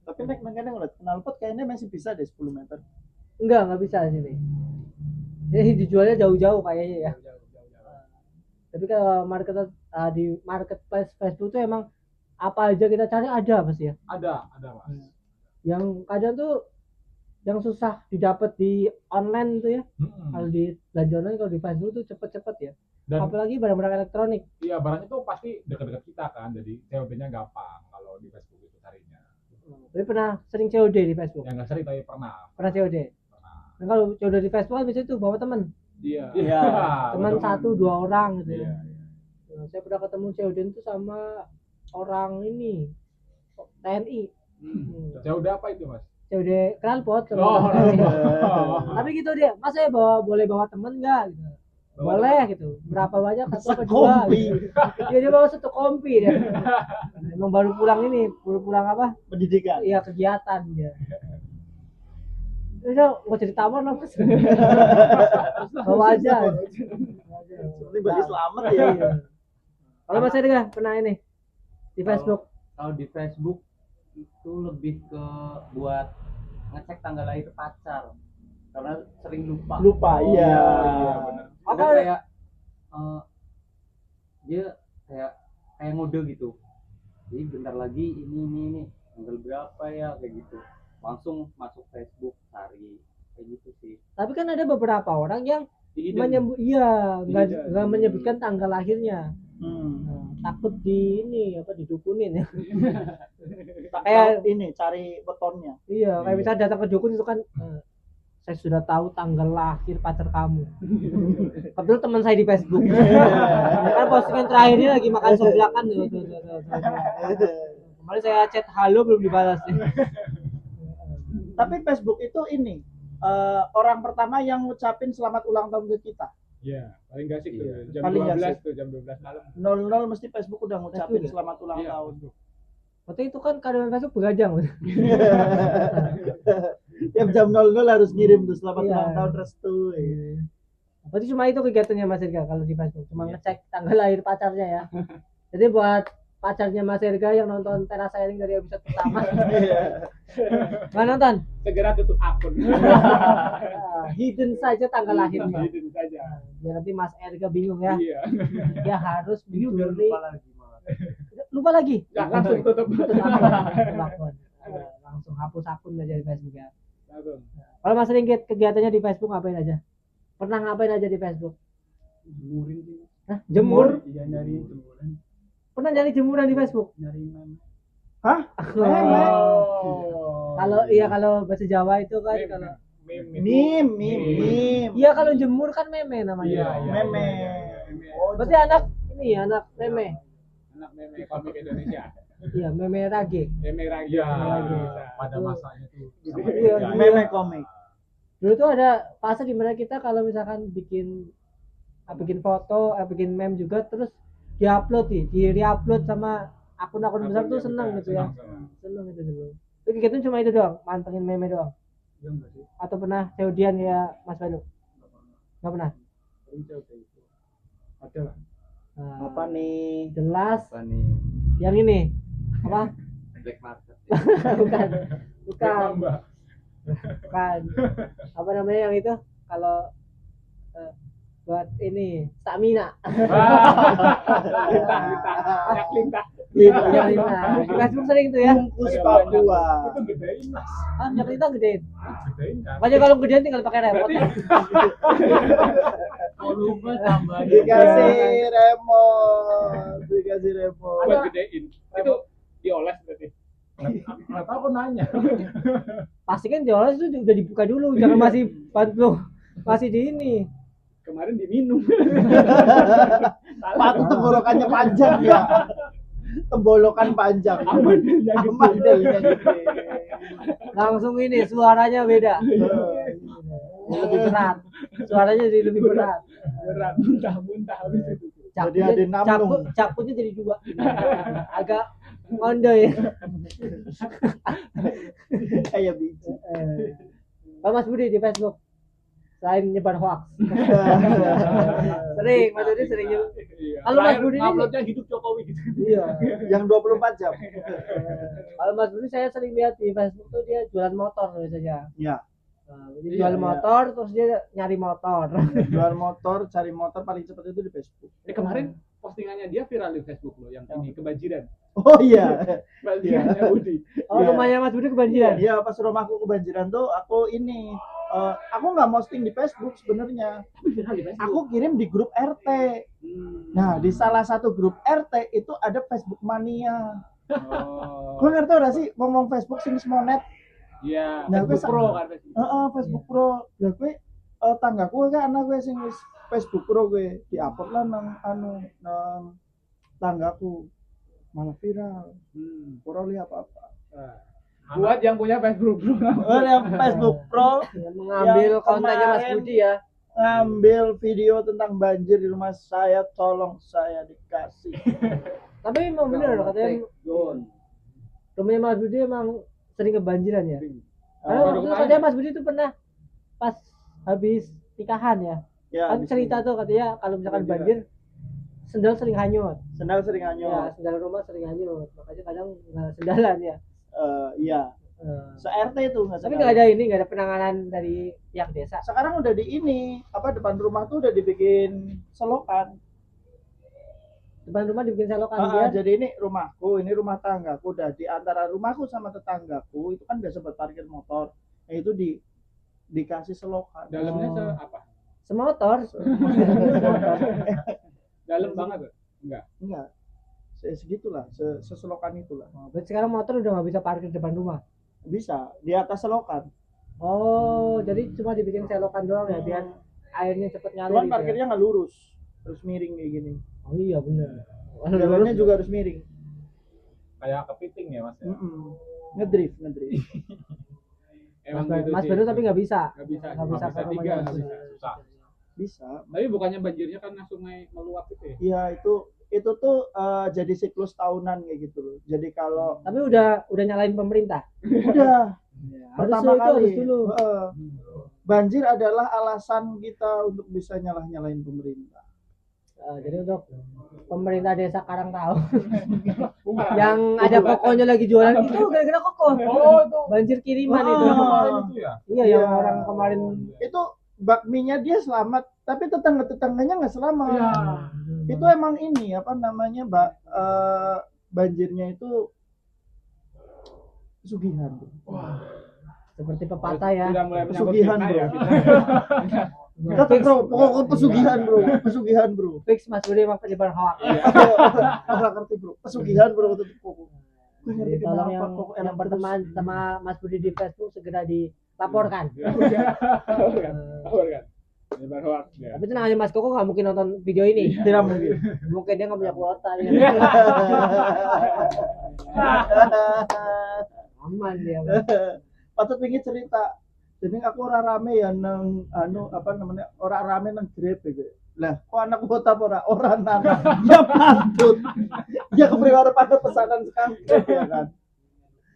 Tapi nek kadang ngeliat knalpot kayaknya masih bisa deh 10 meter. Nggak bisa di sini. Jadi dijualnya jauh-jauh kayaknya ya. Tapi kalau di marketplace Facebook tuh emang apa aja kita cari ada pasti ya. Ada Mas. Yang kadang tuh yang susah didapat di online tuh ya. Kalau di belanja online kalau di Facebook tuh cepet-cepet ya. Dan Apalagi barang-barang elektronik. iya barangnya tuh pasti dekat-dekat kita kan, jadi COD-nya gampang kalau di Facebook itu carinya. Tapi pernah sering COD di Facebook. Yang nggak sering tapi pernah. Pernah COD. Nah, kalau COD di Facebook kan biasanya tuh bawa teman. Iya. Iya. Teman 1-2 orang gitu Iya. ya. Nah, saya pernah ketemu COD itu sama orang ini TNI. COD apa itu Mas? COD knalpot sama Oh, orang TNI. oh. Tapi gitu dia, Mas saya boleh bawa teman nggak? Gitu. Boleh gitu. Berapa banyak? 1 apa 2? Sekompi. Gitu. Dia bawa 1 kompi dia. Emang baru pulang apa? Pendidikan. Iya kegiatan dia. Udah mau cerita apa lah Mas? Bawa aja. Seperti Bali Selamat ya. Iya. Kalau Mas Edgar pernah ini di Facebook? Kalau di Facebook itu lebih ke buat ngecek tanggal lahir pacar karena sering lupa. Lupa, Oh, iya. iya, benar. Ada kayak dia kayak ngode gitu. Jadi bentar lagi ini tanggal berapa ya kayak gitu. Langsung masuk Facebook cari kayak gitu sih. Tapi kan ada beberapa orang yang Hidden. nggak menyebutkan tanggal lahirnya. Hmm. Takut didukunin ya. Kayak ini cari betonnya. Iya, kayak misalnya datang ke dukun itu kan saya sudah tahu tanggal lahir pacar kamu. Kebetulan teman saya di Facebook. Kan postingan terakhir ini lagi makan sebelakan tuh. Kemarin saya chat halo belum dibalas. Tapi Facebook itu ini orang pertama yang ngucapin selamat ulang tahun ke kita. Iya, paling gak sih tuh jam Paling 12 nggak tuh, jam 12 malam. 00 mesti Facebook udah ngucapin Facebook ya? selamat ulang Iya, tahun. Waktu itu kan kadang Facebook begadang. Tiap jam 00 harus ngirim tuh selamat Iya. ulang tahun restu. Berarti cuma itu kegiatannya Mas Irga kalau di Facebook, cuma ngecek tanggal lahir pacarnya ya. Jadi buat pacarnya Mas Irga yang nonton Teras Sharing dari episode pertama, nggak nonton? Segera tutup akun. Hidden saja tanggal lahirnya. Hidden saja. Biar nanti Mas Irga bingung ya. Iya. Dia harus Ini udah mencuri. lupa lagi malah. Lupa lagi. Ya, langsung tutup. Tutup akun. Langsung hapus akun aja di Facebook ya. Langsung. Kalau Mas Ringgit kegiatannya di Facebook ngapain aja? Pernah ngapain aja di Facebook? Jemurin sih. Hah? Jemur? Iya nyari jemuran, Pernah nyari jemuran di Facebook? nyari meme. Kalau bahasa Jawa itu kan Meme. kalau Meme. iya kalau jemur kan meme namanya. Iya, iya. Meme. Oh, Berarti anak ini ya, anak meme. Anak meme komik Indonesia. Iya, meme rage. Meme ragi. Iya, Bisa. pada masanya tuh. sama Iya, kerjaan. meme komik. Dulu tuh ada fase di mana kita kalau misalkan bikin foto, bikin meme juga terus diupload di re-upload sama akun-akun besar tuh seneng gitu ya. Seneng itu dulu. Itu kegiatan cuma itu doang, mantengin meme doang. Iya enggak sih? Atau pernah Saudian ya Mas Banu? Nggak pernah. Paling jauh kayak itu. Ada lah. Nah, Apa nih? jelas Apa nih? yang ini apa? Black market. bukan Rekam, Mbak. bukan apa namanya yang itu kalau buat ini stamina Banyak lintah. ya lina di Facebook sering tuh ya Bungkus Papua. Itu gedein mas. yang lina gedein Gedein kan. makanya kalau gedein tinggal pakai remote Kalau lupa tambah Dikasih remote. Buat gedein. Itu dioles berarti. Nggak tahu kok nanya. pasti kan jelas itu udah dibuka dulu jangan masih bantu masih di ini Kemarin diminum. Sepatu tenggorokannya panjang ya. Tembolokan panjang. Amandelnya gede. Amandelnya gede. langsung ini suaranya beda lebih berat suaranya jadi lebih berat Berat. Muntah habis itu. Jadi ada namnung. Cakutnya jadi dua agak ngondo ya Kayak biji. Pak Mas Budi di Facebook selain nyebar hoax sering Mas Budi sering nyebar Iya. Kalau Mas Terakhir Budi ini- uploadnya hidup Jokowi gitu. iya Yang 24 jam. kalau Mas Budi saya sering lihat di Facebook tuh dia jualan motor biasanya Iya. Jadi Iya, jual iya. motor terus dia nyari motor Jual motor, cari motor paling cepat itu di Facebook. Kemarin postingannya dia viral di Facebook loh yang ini kebanjiran. Oh iya. Banjirannya Budi. oh Iya. rumahnya Mas Budi kebanjiran Iya, pas rumahku kebanjiran tuh aku ini aku nggak posting di Facebook sebenarnya. Viral di Facebook. Aku kirim di grup RT. Nah, di salah satu grup RT itu ada Facebook mania. Oh. Kau ngerti ora sih ngomong Facebook sing semonet? Iya, Nah, Facebook gue Pro kan Facebook. Facebook Pro. Lah gue tanggaku kan anak gue sing wis Facebook Pro gue diupload lah nang tanggaku. Malah viral. Ora lihat apa-apa. Nah, buat yang punya Facebook Pro. Yang Facebook Pro mengambil Yang kontennya Mas kemarin- Budi ya ngambil video tentang banjir di rumah saya, tolong saya dikasih. tapi emang bener loh katanya Don. rumahnya Mas Budi emang sering kebanjiran ya karena Baru waktu itu kemarin. katanya Mas Budi itu pernah pas habis nikahan ya Ya, kan di cerita sini. tuh katanya kalau misalkan Kebanjiran. banjir sendal sering hanyut Sendal sering ya hanyut. sendal rumah sering hanyut makanya kadang nggak ada sendalan ya Iya. Eh, Se-RT itu nggak tapi sendal. nggak ada penanganan dari pihak desa Sekarang udah di ini, apa depan rumah tuh udah dibikin selokan. depan rumah dibikin selokan biar jadi ini rumahku, ini rumah tanggaku. Udah di antara rumahku sama tetanggaku itu kan biasa buat parkir motor. Nah, itu dikasih selokan. Dalamnya Oh. apa? semotor. Dalam banget tuh. Enggak. Enggak. Segitulah, seselokan itulah. Oh, berarti sekarang motor udah nggak bisa parkir depan rumah. Bisa di atas selokan. Oh, jadi cuma dibikin selokan doang ya biar airnya cepet ngalir. Cuman gitu ya? parkirnya nggak lurus, harus miring kayak gini. Oh iya benar. Jalannya juga harus miring. Kayak kepiting ya mas ya. Ngedrift. Emang Mas, gitu Mas sih. Bedu tapi nggak bisa. Nggak bisa. Nggak bisa Nggak ke bisa rumah tiga, Mas nggak Bedu. bisa. Susah. Bisa. Tapi bukannya banjirnya karena sungai meluap itu ya? Iya, itu tuh jadi siklus tahunan kayak gitu loh. Jadi kalau Tapi udah nyalain pemerintah. udah pertama Harus itu, kali harus dulu. banjir adalah alasan kita untuk bisa nyalahin pemerintah. Jadi untuk pemerintah desa Karangtau Bukan. yang ada kokonya lagi jualan itu gara-gara koko. Oh itu Banjir kiriman itu. kemarin itu ya. Iya, Iya. yang orang kemarin. Itu bakminya dia selamat, tapi tetangga-tetangganya nggak selamat. Iya. Itu emang ini apa namanya, banjirnya itu pesugihan. Seperti pepatah ya. Sudah mulai menyangkut Pesugihan, fitnah bro. ya. Kita bro, pokoknya pesugihan bro. Fix Mas Budi emang penyebar hoax. Nggak ngerti bro, pesugihan bro itu pokok. Gue ngerti Jadi tolong kenapa yang kok enak yang berteman sama Mas Budi di Facebook segera dilaporkan. Kan? Nyebar hoax ya. Tapi tenang aja Mas Koko nggak mungkin nonton video ini. Tidak mungkin. Mungkin dia nggak punya kuota. Ya. Aman dia. Patut pengen cerita. Jadi aku orang rame ya nang apa namanya, orang rame nang Grab gitu. Lah, kok anak kota orang anak. Ya patut. Ya kepriwara pada pesanan sekarang ya kan.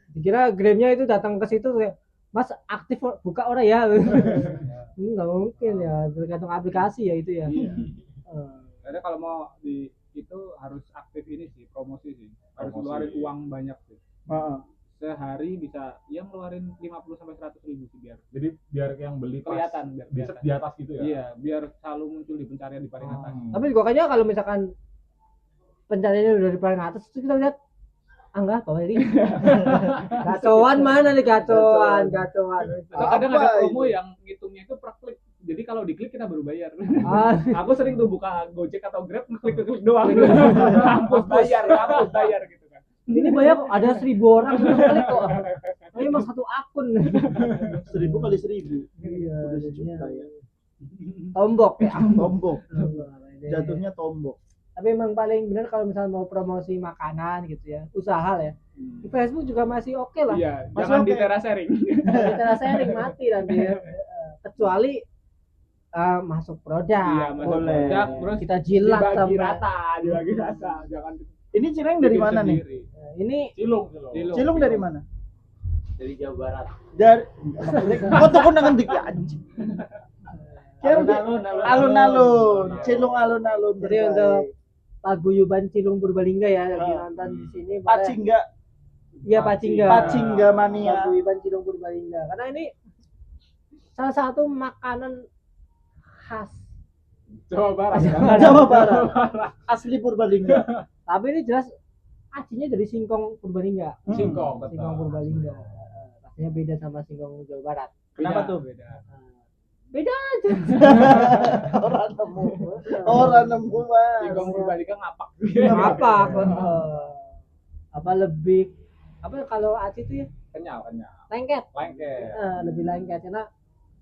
Dikira Grabnya itu datang ke situ kayak, Mas aktif buka orang ya. Nggak mungkin ya, tergantung aplikasi ya itu ya. Iya. Karena kalau mau di itu harus aktif ini sih, promosi sih. Harus Promosi. ngeluarin uang banyak sih. Heeh. Sehari bisa ya ngeluarin 50 sampai 100 ribu sih biar Jadi biar yang beli pas kelihatan, biar di, kelihatan. di atas gitu ya. Iya, biar selalu muncul di pencarian di paling atas. Tapi juga kayaknya kalau misalkan pencariannya udah di paling atas itu kita lihat enggak bawah ini. Gacoan mana nih gacoan. Atau kadang Apa ada promo itu? yang ngitungnya itu per klik. Jadi kalau diklik kita baru bayar. Ah, Aku sering tuh buka Gojek atau Grab ngeklik doang. Hapus bayar gitu kan. ini banyak ada 1.000 orang yang klik kok. Ini emang satu akun. 1000 kali 1000. Iya, Udah sejuta ya. Tombok ya. Tombok. Jatuhnya tombok. Tapi emang paling benar kalau misalnya mau promosi makanan gitu ya, usaha lah ya. Di Facebook juga masih oke lah. Iya, Masuk jangan oke. di teras sharing. Kita sharing mati nanti ya. Kecuali masuk produk. Iya, masuk boleh. produk terus Kita jilat dibagi sampai. dibagi rata. Jangan Ini Cireng dari bikin mana nih? sendiri. Ini Cilung. Cilung dari mana? Dari Jawa Barat. Dari kok tuh nangan dik anjing. Kira alun-alun, Cilung alun-alun. Jadi terbaik. untuk paguyuban Cilung Purbalingga ya lagi Ah. nonton di sini. Pacingga, Iya Pacingga. Pacingga mania. Paguyuban Cilung Purbalingga. Karena ini salah satu makanan khas. Jawa Barat. Jawa Barat. Asli Purbalingga. Tapi ini jelas acinya dari singkong Purbalingga. Singkong, betul. Singkong Purbalingga. Rasanya beda sama singkong Jawa Barat. Kenapa Beda, tuh? Beda. Beda aja. Orang nemu mas. Singkong Purbalingga ngapak. Apa? Apa lebih apa kalau aci itu ya Kenyal. lengket. Lengket. Lebih lengket karena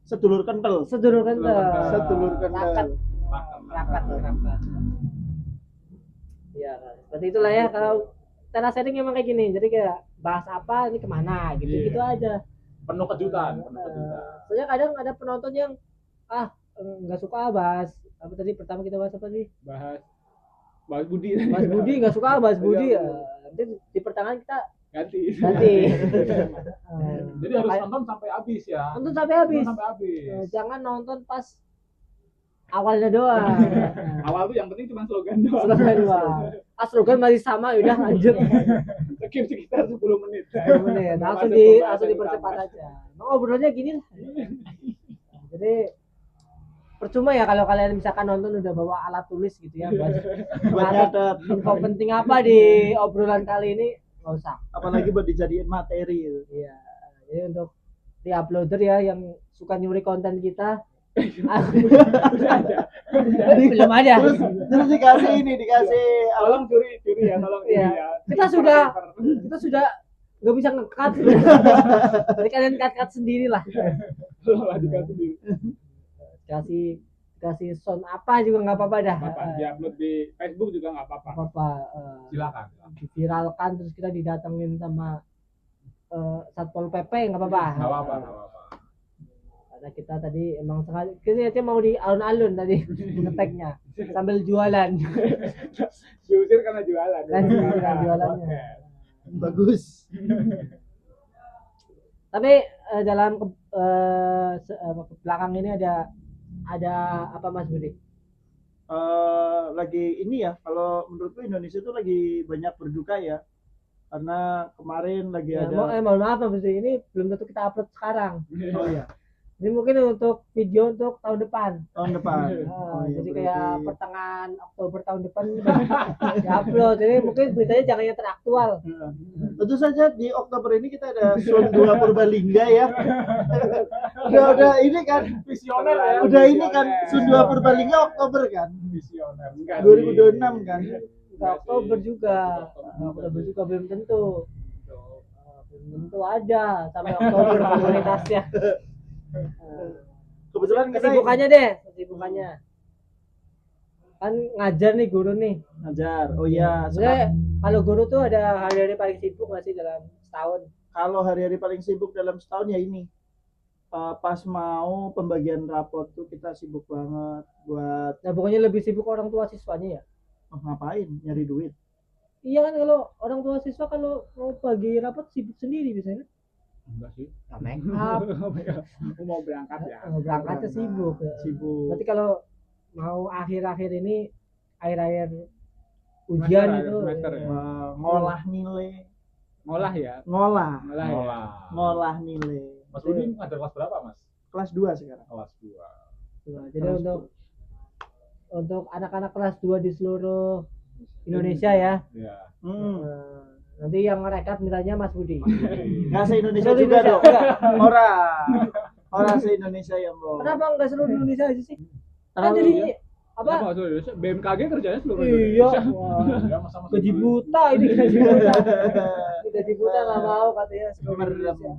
Sedulur kental. sedulur kental. Sedulur kental. Rapat. Iya kan. Seperti itulah ya kalau teras sharing emang kayak gini. Jadi kayak bahas apa ini kemana gitu aja. Penuh kejutan. Soalnya kadang ada penonton yang nggak suka bahas apa tadi pertama kita bahas apa sih? Bahas Budi. Bahas Budi nggak suka bahas Budi. Nanti di pertengahan kita Ganti. Jadi harus nonton sampai habis ya. nonton sampai habis. Nonton sampai habis. Jangan nonton pas awalnya doang. Awal tuh yang penting cuma slogan doang. Slogan doang. Slogan masih sama udah lanjut. Skip sekitar 10 menit. Menit. Langsung dipercepat aja. Ngobrolnya gini lah. Jadi percuma ya kalau kalian misalkan nonton udah bawa alat tulis gitu ya buat Buat nyatet. info penting apa di obrolan kali ini nggak usah. Apalagi buat dijadiin materi gitu. Iya, jadi untuk di uploader ya yang suka nyuri konten kita belum ada. Terus dikasih Tolong curi ya, tolong curi Iya. ya. Kita sudah nggak bisa nge-cut. Jadi kalian cut sendiri lah. Tolong dikasih sendiri. Kasih sound apa juga nggak apa-apa dah. Apa diupload di Facebook juga nggak apa-apa. Apa Silakan. diviralkan terus kita didatengin sama Satpol PP nggak apa-apa. Nggak apa-apa. Karena kita tadi emang sengaja kita mau di alun-alun tadi ngeteknya sambil jualan. Diusir karena jualan. Kan karena jualannya. bagus. Tapi dalam ke belakang ini ada apa Mas Budi? Lagi ini ya, kalau menurutku Indonesia tuh lagi banyak berduka ya, karena kemarin lagi Ya, ada. mohon maaf Mas Budi, ini belum tentu kita upload sekarang. Oh iya, Ini mungkin untuk video untuk tahun depan. tahun depan. Nah, iya, jadi berarti- kayak pertengahan Oktober tahun depan upload. Jadi mungkin beritanya jangan yang teraktual. Tentu saja di Oktober ini kita ada Sun 2 Purbalingga ya. udah ini kan, Visioner ya. udah ini kan Sun 2 Purbalingga Oktober kan, Visioner. Enggak 2026 kan. Enggak Oktober juga. Oktober juga belum tentu. Belum tentu ada sampai Oktober komunitasnya. Kebetulan kita Kesibukannya deh, kesibukannya. Kan ngajar nih guru nih. ngajar. Oh iya, Sebenarnya kalau guru tuh ada hari-hari paling sibuk nggak sih dalam setahun? kalau hari-hari paling sibuk dalam setahun ya ini. Pas mau pembagian rapot tuh kita sibuk banget buat Nah pokoknya lebih sibuk orang tua siswanya ya. ngapain, nyari duit. Iya kan kalau orang tua siswa kalau mau bagi rapot sibuk sendiri biasanya. Enggak sih. Make up, mau berangkat ya. berangkatnya sibuk. Sibuk. Berarti kalau mau akhir-akhir ini akhir-akhir ujian Semester, itu semester ya. Ngolah nilai, Ngolah ya. ngolah Ya. ngolah nilai. Mas Budi ada kelas berapa, Mas? Kelas 2 sekarang. Kelas 2. Nah, jadi untuk anak-anak kelas 2 di seluruh Indonesia ya. Iya. Nanti yang ngerekap nilainya Mas Budi. Nggak se-Indonesia Seluruh juga Indonesia, dong. enggak. Orang se-Indonesia ya, Bro. Kenapa enggak seluruh Indonesia aja sih? Kan Terlalu jadi ya. apa? Apa maksudnya Indonesia? BMKG kerjanya seluruh Iya. Indonesia. Wah. Enggak sama Gaji buta ini gaji buta. Gaji buta nggak mau katanya seluruh Merem. Indonesia.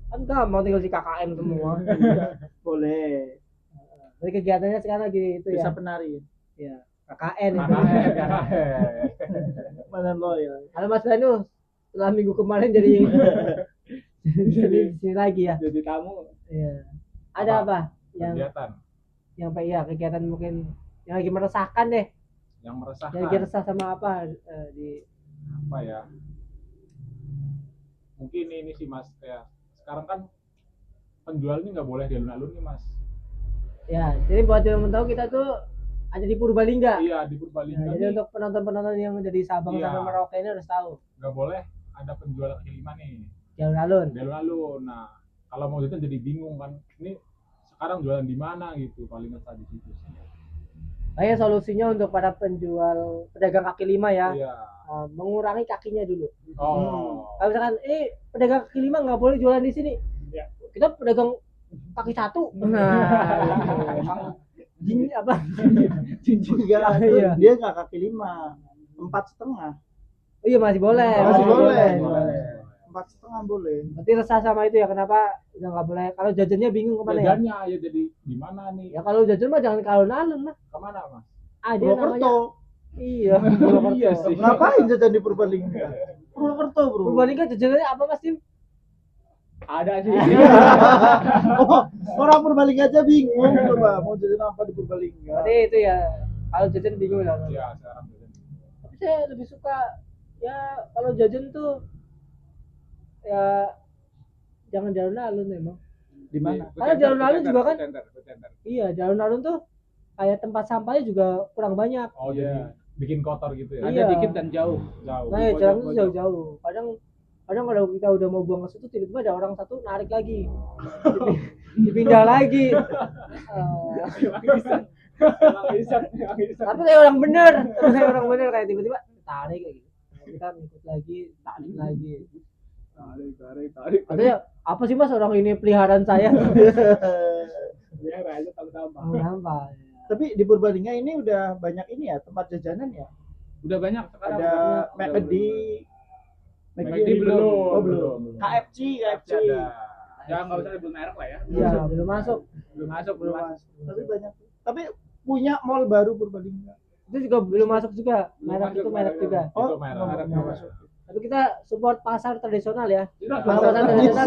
Kan gampang tinggal di KKN semua. Boleh. Jadi kegiatannya sekarang lagi itu Bisa ya. penari. Ya. KKN itu. Mana lo ya? Halo Mas Danu, setelah minggu kemarin jadi di sini lagi ya. Jadi tamu. Iya. Ada apa? Yang Kegiatan kegiatan mungkin yang lagi meresahkan deh. yang meresahkan. Yang lagi resah sama apa di Apa ya? Mungkin ini sih Mas, kayak sekarang kan penjual ini nggak boleh di alun-alun nih Mas. ya. Jadi buat yang mau tahu kita tuh ada di Purbalingga. Iya di Purbalingga Nah, jadi nih untuk penonton-penonton yang dari Sabang Iya. sampai Merauke ini harus tahu nggak boleh ada penjual kaki lima nih jalan alun. di alun-alun. Nah kalau mau jajan jadi bingung kan, ini sekarang jualan di mana gitu, paling nggak di situ sih. Kayaknya solusinya untuk para penjual pedagang kaki lima ya, Iya. mengurangi kakinya dulu. Oh. Kalau misalkan pedagang kaki lima nggak boleh jualan di sini, Iya. kita pedagang kaki satu. Nah, gitu. Apa? Enggak, Iya. dia nggak kaki 5, 4,5. Iya masih boleh. Masih boleh. Boleh. 4,5 boleh. Berarti resah sama itu ya, kenapa udah nggak boleh? Kalau jajannya bingung kemana ya? Jajannya ya jadi di mana nih? Ya kalau jajan mah jangan ke alun-alun lah. Kemana Mas? Ada namanya. Purwokerto. Iya. Iya sih. Ngapain jajan di Purbalingga? Purwokerto, Bro. Purbalingga jajannya apa Mas Tim? Ada sih. Oh, orang Purbalingga aja bingung coba mau jajan apa di Purbalingga. Berarti itu ya. Kalau jajan bingung lah. Iya sekarang jajan. Tapi saya lebih suka ya kalau jajan tuh ya jangan jalan alun emang. Di mana? Karena jalan alun juga kan. Center. Iya, jalan alun tuh kayak tempat sampahnya juga kurang banyak. Oh jadi bikin kotor gitu ya? Iya. Ada dikit dan jauh. Jauh. Nah, ya pojok, jalan itu pojok. jauh-jauh. Kadang kadang kalau kita udah mau buang ke situ tiba-tiba ada orang satu narik lagi dipindah lagi. Emang bisa. Tapi kayak orang bener kayak tiba-tiba tarik kayak gitu, kita ngikut lagi, tarik lagi. Tarik. Katanya apa sih mas orang ini peliharaan saya? Biar aja tahu-tahu. Apa? Tapi di Purbalingga ini udah banyak ini ya tempat jajanan ya. Udah banyak sekarang. Ada udah McD. McD belum. Oh belum. KFC. ada. Ya nggak usah sebut merek lah ya. Iya, belum masuk. Belum masuk. Tapi banyak. Tapi punya mall baru Purbalingga. Itu juga belum masuk juga. Belum Merek masuk, itu merek juga. Itu merek. belum masuk. Tapi kita support pasar tradisional ya. Sudah, Pasar tradisional.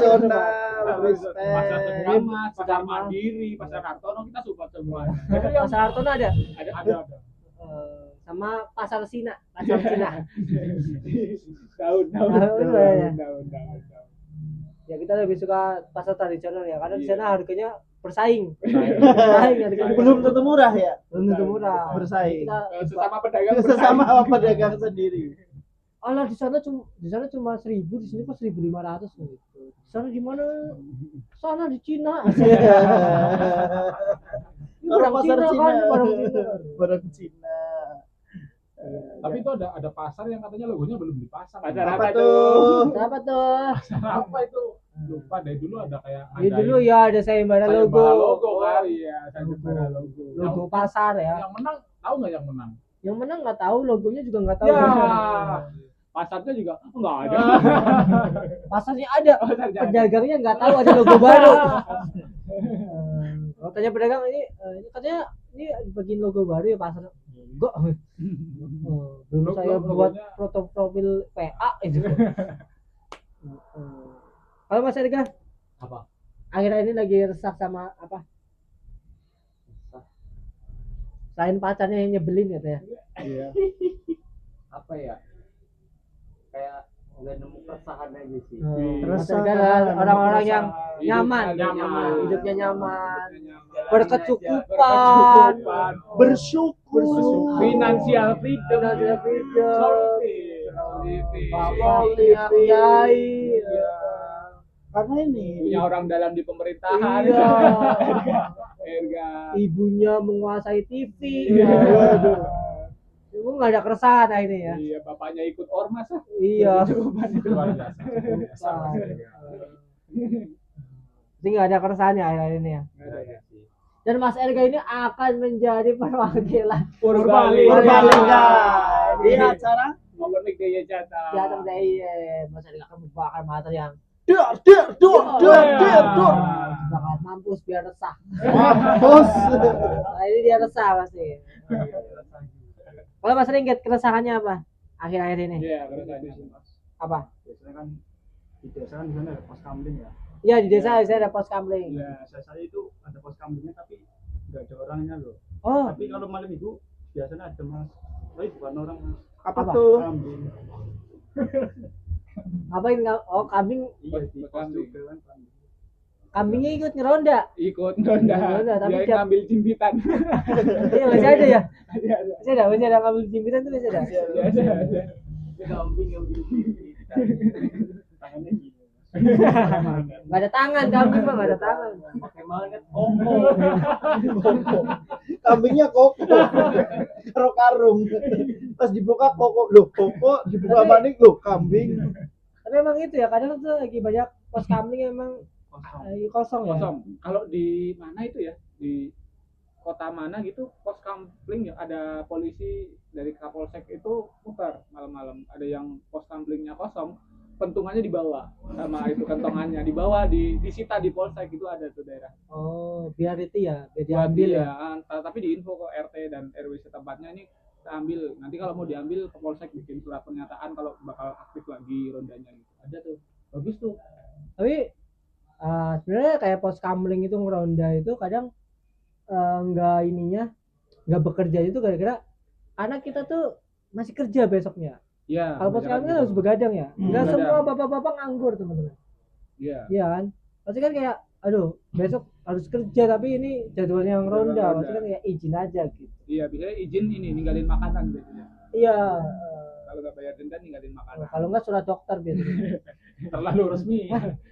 Pasar Tegama, pasar Tegama. Mandiri, pasar Kartono kita support semua. Pasar Hartono ada. Ada. Sama pasar Cina. Daun. Ya kita lebih suka pasar tradisional ya, karena di sana harganya bersaing. Belum tentu murah ya. Belum tentu murah. Bersaing. Kita Sesama pedagang Sesama pedagang sendiri. alah di sana cuma 1.000, di sini kok 1.500 gitu. Di sana di mana? Sana di Cina. Orang pasar Cina. Barang Barang Cina. Tapi itu ada pasar yang katanya logonya belum dipasang. Pasar Apa apa tuh? tuh? Kenapa tuh? Pasar apa itu? Lupa dari dulu ada kayak Ini dulu ya ada sayembara logo. Logo kali ya, sayembara logo. Logo pasar ya. Yang menang tahu nggak yang menang? Yang menang nggak tahu, logonya juga nggak tahu. Ya. Pasarnya juga enggak ada. Pasarnya ada, Pasarnya ada. pedagangnya nggak tahu ada logo baru. Kalau tanya pedagang ini katanya ini bikin logo baru ya pasar. Kok belum Logo- saya buat logonya- foto profil PA itu. Kalau Mas Erga Apa? akhir-akhir ini lagi resah sama apa? Selain pacarnya yang nyebelin gitu ya. Iya. Apa ya? Kayak nggak nemu keresahan aja sih. Terus Resah kan karena orang-orang nemu yang keresahan. nyaman, Nyaman. hidupnya nyaman, Berkecukupan. berkecukupan, Bersyukur. Finansial freedom. Finansial freedom. Living. bapak kiai, Karena ini Punya orang dalam di pemerintahan. iya, Erga. ibunya menguasai TV, Waduh. itu nggak ada keresahan akhirnya ya. Iya, bapaknya ikut ormas. Iya. Luar biasa. Jadi nggak ada keresahannya akhir-akhir ini ya. Dan Mas Erga ini akan menjadi perwakilan Purbalingga di acara Ngobrol dia jatah. teater DIY. Mas Erga akan membawakan materi yang Dor. bakal mampus biar resah. Bos. Nah, ini dia resah pasti. Kalau Mas Ringgit keresahannya apa akhir-akhir ini? Iya, terus ada Apa? Biasanya kan di desa kan di sana ada pos kamling ya. Ya di desa saya ada pos kamling. Iya, saya itu ada pos kamlingnya tapi nggak ada orangnya loh. Oh, Tapi kalau malam minggu biasanya ada mas. Tapi bukan orang mas. Apa Apa? tuh? Kambing. ngapain oh kambing, Iya di Pos pos kambing. juga kan kambing. kambingnya ikut ngeronda. Ikut nonda. Nonda, tapi Dia tiap- ngambil jimpitan. Iya masih ada ya? Iya, ada. Masih ada ngambil jimpitan tuh masih ada. Ada. Kambing yang tangannya gini. Gak ada tangan kambing mah gak ada tangan. Pakai magnet. Kambingnya koko. Karo karung. Pas dibuka koko. Loh, koko dibuka Tapi- manik loh, kambing. Tapi emang itu ya kadang tuh lagi banyak pos kamling emang kosong ya. Kosong. Kalau di mana itu ya? Di kota mana gitu pos kamling ya ada polisi dari Kapolsek itu muter malam-malam. Ada yang pos kamlingnya kosong, pentungannya dibawa sama itu kantongannya dibawa disita di polsek itu ada tuh daerah. Oh, biar itu ya, biar Buat diambil dia, ya. tapi diinfo ke RT dan RW setempatnya ini kita ambil. Nanti kalau mau diambil ke polsek bikin surat pernyataan kalau bakal aktif lagi rondanya gitu. Ada tuh. Bagus tuh. Tapi sebenarnya kayak pos kamling itu ngeronda itu kadang nggak ininya nggak bekerja itu gara-gara anak kita tuh masih kerja besoknya. Iya. Kalau pos beneran kamling kan gitu. harus begadang ya. Nggak begadang. semua bapak-bapak nganggur teman-teman. Iya. Iya kan? Pasti kan kayak aduh besok harus kerja tapi ini jadwalnya yang Jadwal ronda. ronda. Pasti kan kayak izin aja gitu. Iya, biasanya izin ini ninggalin makanan biasanya. Iya. Kalau nggak bayar denda ninggalin makanan. Kalau nggak surat dokter biasanya. Terlalu resmi.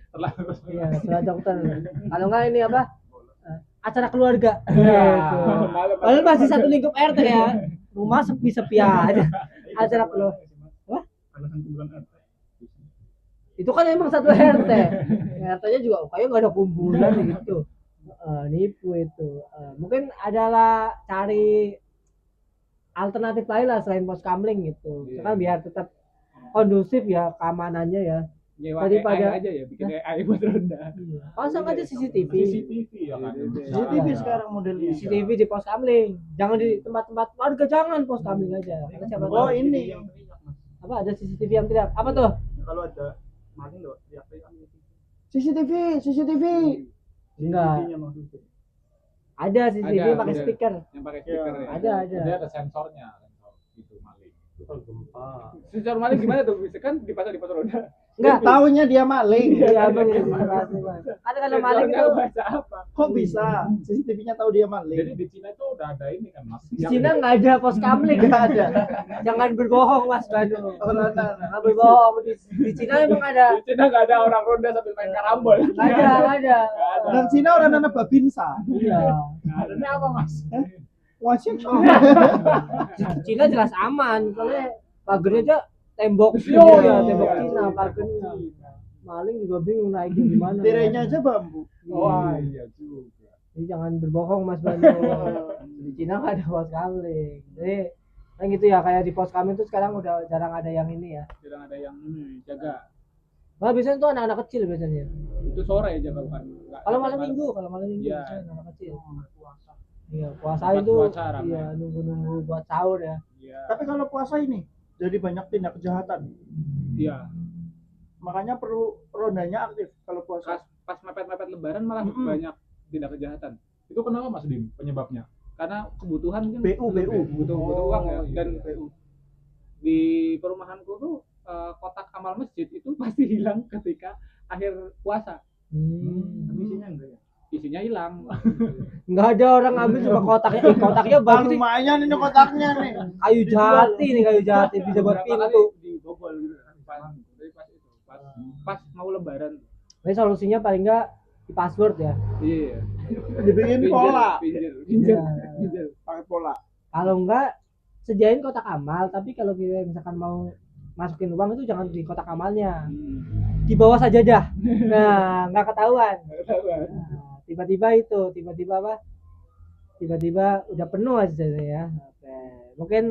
Terlalu resmi. Iya, surat dokter. Kalau nggak ini apa? Acara keluarga. Iya. Gitu. Padahal masih satu lingkup RT ya. Rumah sepi-sepi aja. Acara keluarga. alasan kumpulan RT. Itu kan emang satu RT. RT-nya juga kayak nggak ada kumpulan gitu. Nipu itu. Mungkin adalah cari alternatif lain lah selain pos kamling gitu. Iya. Kan biar tetap kondusif ya keamanannya ya. Nyewa Daripada- AI aja ya, bikin AI buat ronda. Pasang aja CCTV. CCTV ya kan. CCTV sekarang modelnya. CCTV di pos kamling. Jangan di tempat-tempat warga, jangan pos kamling aja. Karena siapa Oh, tahu ini. Yang teriak, Mas. apa ada CCTV yang teriak. Apa tuh? Kalau ada maling loh, teriak-teriak. CCTV, CCTV. Enggak. CCTV-nya maksudnya. Ada CCTV Ada, pakai ada. speaker. Yang pakai speaker ya. Ada. Dia ada sensornya, sensor itu maling. Sensor maling gimana tuh? Bisa kan dipasang di pos roda. Enggak. Tahunya dia maling. Iya, Bang. Ada kalau maling itu Sensornya baca apa? Kok bisa? CCTV-nya tahu dia maling. Jadi di Cina itu udah ada ini kan Mas. di Cina nggak ada pos kamling. Nggak ada. Jangan berbohong Mas Banu. Oh, nah, nah. Jangan berbohong. Di Cina emang ada. Di Cina nggak ada orang ronda sambil main karambol. Nggak ada. Dan Cina orang nana babinsa. Iya. Ini apa Mas? Wajib. Cina jelas aman. Soalnya pagernya aja tembok. Yo, ya, iya. tembok Cina pagernya. Maling juga bingung naikin gimana. Tirainya aja bambu. Wah, iya juga. Jadi jangan berbohong Mas Banu. Di Cina nggak ada pos kamling. Jadi kan gitu ya, kayak di pos kamling tuh sekarang udah jarang ada yang ini ya. Sedang ada yang jaga. Malah biasanya tuh anak-anak kecil biasanya. Itu sore jaga bukan. nggak- Kalau malam minggu Iya. biasanya anak kecil. Iya, puasa Pas itu puasa rame. iya nunggu buat sahur ya. Iya. Tapi kalau puasa ini jadi banyak tindak kejahatan. Iya. Makanya perlu rondanya aktif kalau puasa. Pas mepet-mepet lebaran malah Mm-mm. banyak tindak kejahatan. Itu kenapa Mas Dim penyebabnya? Karena kebutuhan kan BU. butuh uang ya. iya. Dan di perumahanku tuh kotak amal masjid itu pasti hilang ketika akhir puasa. Tapi isinya enggak ya? Isinya hilang. Nggak ada orang ngambil cuma kotaknya. Kotaknya Bang, bagus nih. lumayan ini kotaknya nih. Kayu jati nih, kayu jati bisa buat Beberapa pintu. kali dibobol gitu kan. Pas itu. Pas mau lebaran. Ini solusinya paling nggak di password ya. Iya. Dibikin pola. Pinjel. Pakai pola. Kalau enggak sediain kotak amal, tapi kalau kita misalkan mau masukin uang itu jangan di kotak amalnya. Di bawah sajadah. Nah, nggak ketahuan. Nah, tiba-tiba apa? Tiba-tiba udah penuh aja ya. Oke. Mungkin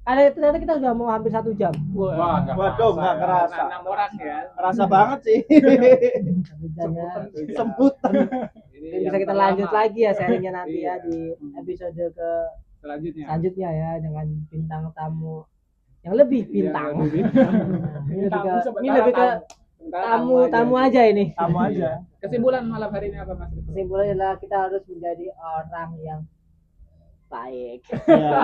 ternyata kita udah mau hampir 1 jam. Wah, nggak Waduh, nggak kerasa. kerasa. 6 orang ya. Rasa banget sih. 1 jam ya. Sembutan. Ini Mungkin bisa yang kita terlama. lanjut lagi ya sharingnya nanti ya Iya. di episode ke Selanjutnya. selanjutnya ya dengan bintang tamu yang lebih bintang. Yang lebih bintang. Ini lebih ke, Tamu ini lebih ke sementara tamu aja ini. Kamu aja. Kesimpulan malam hari ini apa Mas? Kesimpulannya adalah kita harus menjadi orang yang baik. Ya.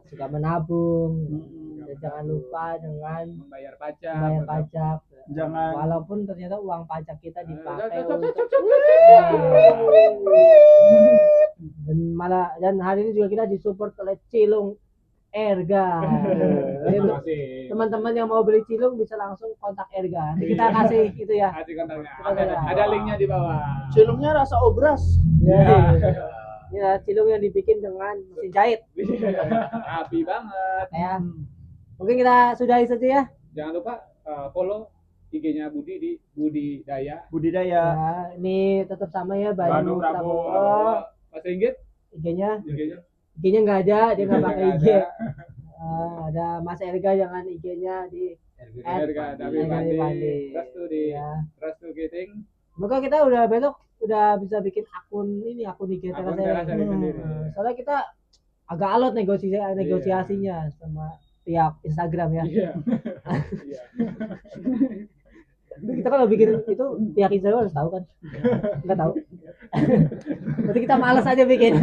Suka menabung. Mm-mm. Dan jangan lupa dengan Membayar pajak. bayar pajak. Jangan. Walaupun ternyata uang pajak kita dipakai Cok, cok, untuk cok, cok, cok. dan hari ini juga kita disupport oleh Cilung Erga. Jadi, Terima kasih. teman-teman yang mau beli Cilung bisa langsung kontak Erga. Nanti kita kasih itu ya. Kasih kontaknya. Kita Ada linknya di bawah. Cilungnya rasa obras. Ya. Ya, Cilung yang dibikin dengan mesin jahit. Rapi banget. Ya. Mungkin kita sudahi saja ya. Jangan lupa follow IG-nya Budi di Budidaya. Budidaya. Ya, ini tetap sama ya Banu Banu Prabowo. Prabowo. Mas Ringgit IG-nya IG-nya nggak ada, dia nggak pakai nggak IG. ada. Ada Mas Erga dengan IG-nya di Erga Dawi Erga Pandi. Pandi. Restu di Ya. Restu Giting. Semoga kita udah besok udah bisa bikin akun IG Akun Teras Teras Sharing Sharing. sendiri. Soalnya kita agak alot negosiasinya sama pihak Instagram ya. Iya. Iya. Tapi kita kalau bikin itu pihak Instagram harus tahu kan? Nggak tahu. Berarti kita malas aja bikin.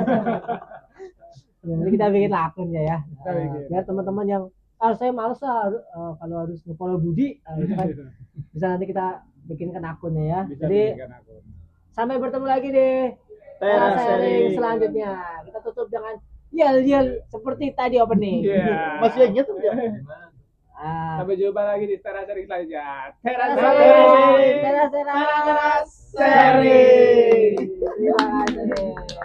Jadi kita bikin akunnya ya. Kita bikin. Biar teman-teman yang saya malas lah kalau harus nge-follow Budi, itu kan bisa nanti kita bikinkan akunnya ya. Bisa Jadi bikin akun. sampai bertemu lagi di Teras sharing Sharing. selanjutnya. Kita tutup dengan Yel seperti tadi opening. Iya. Masih ingat tuh ya? Ah. Sampai jumpa lagi di Teras Seri selanjutnya. Teras Seri. Seri. Teras. Seri. Terima kasih.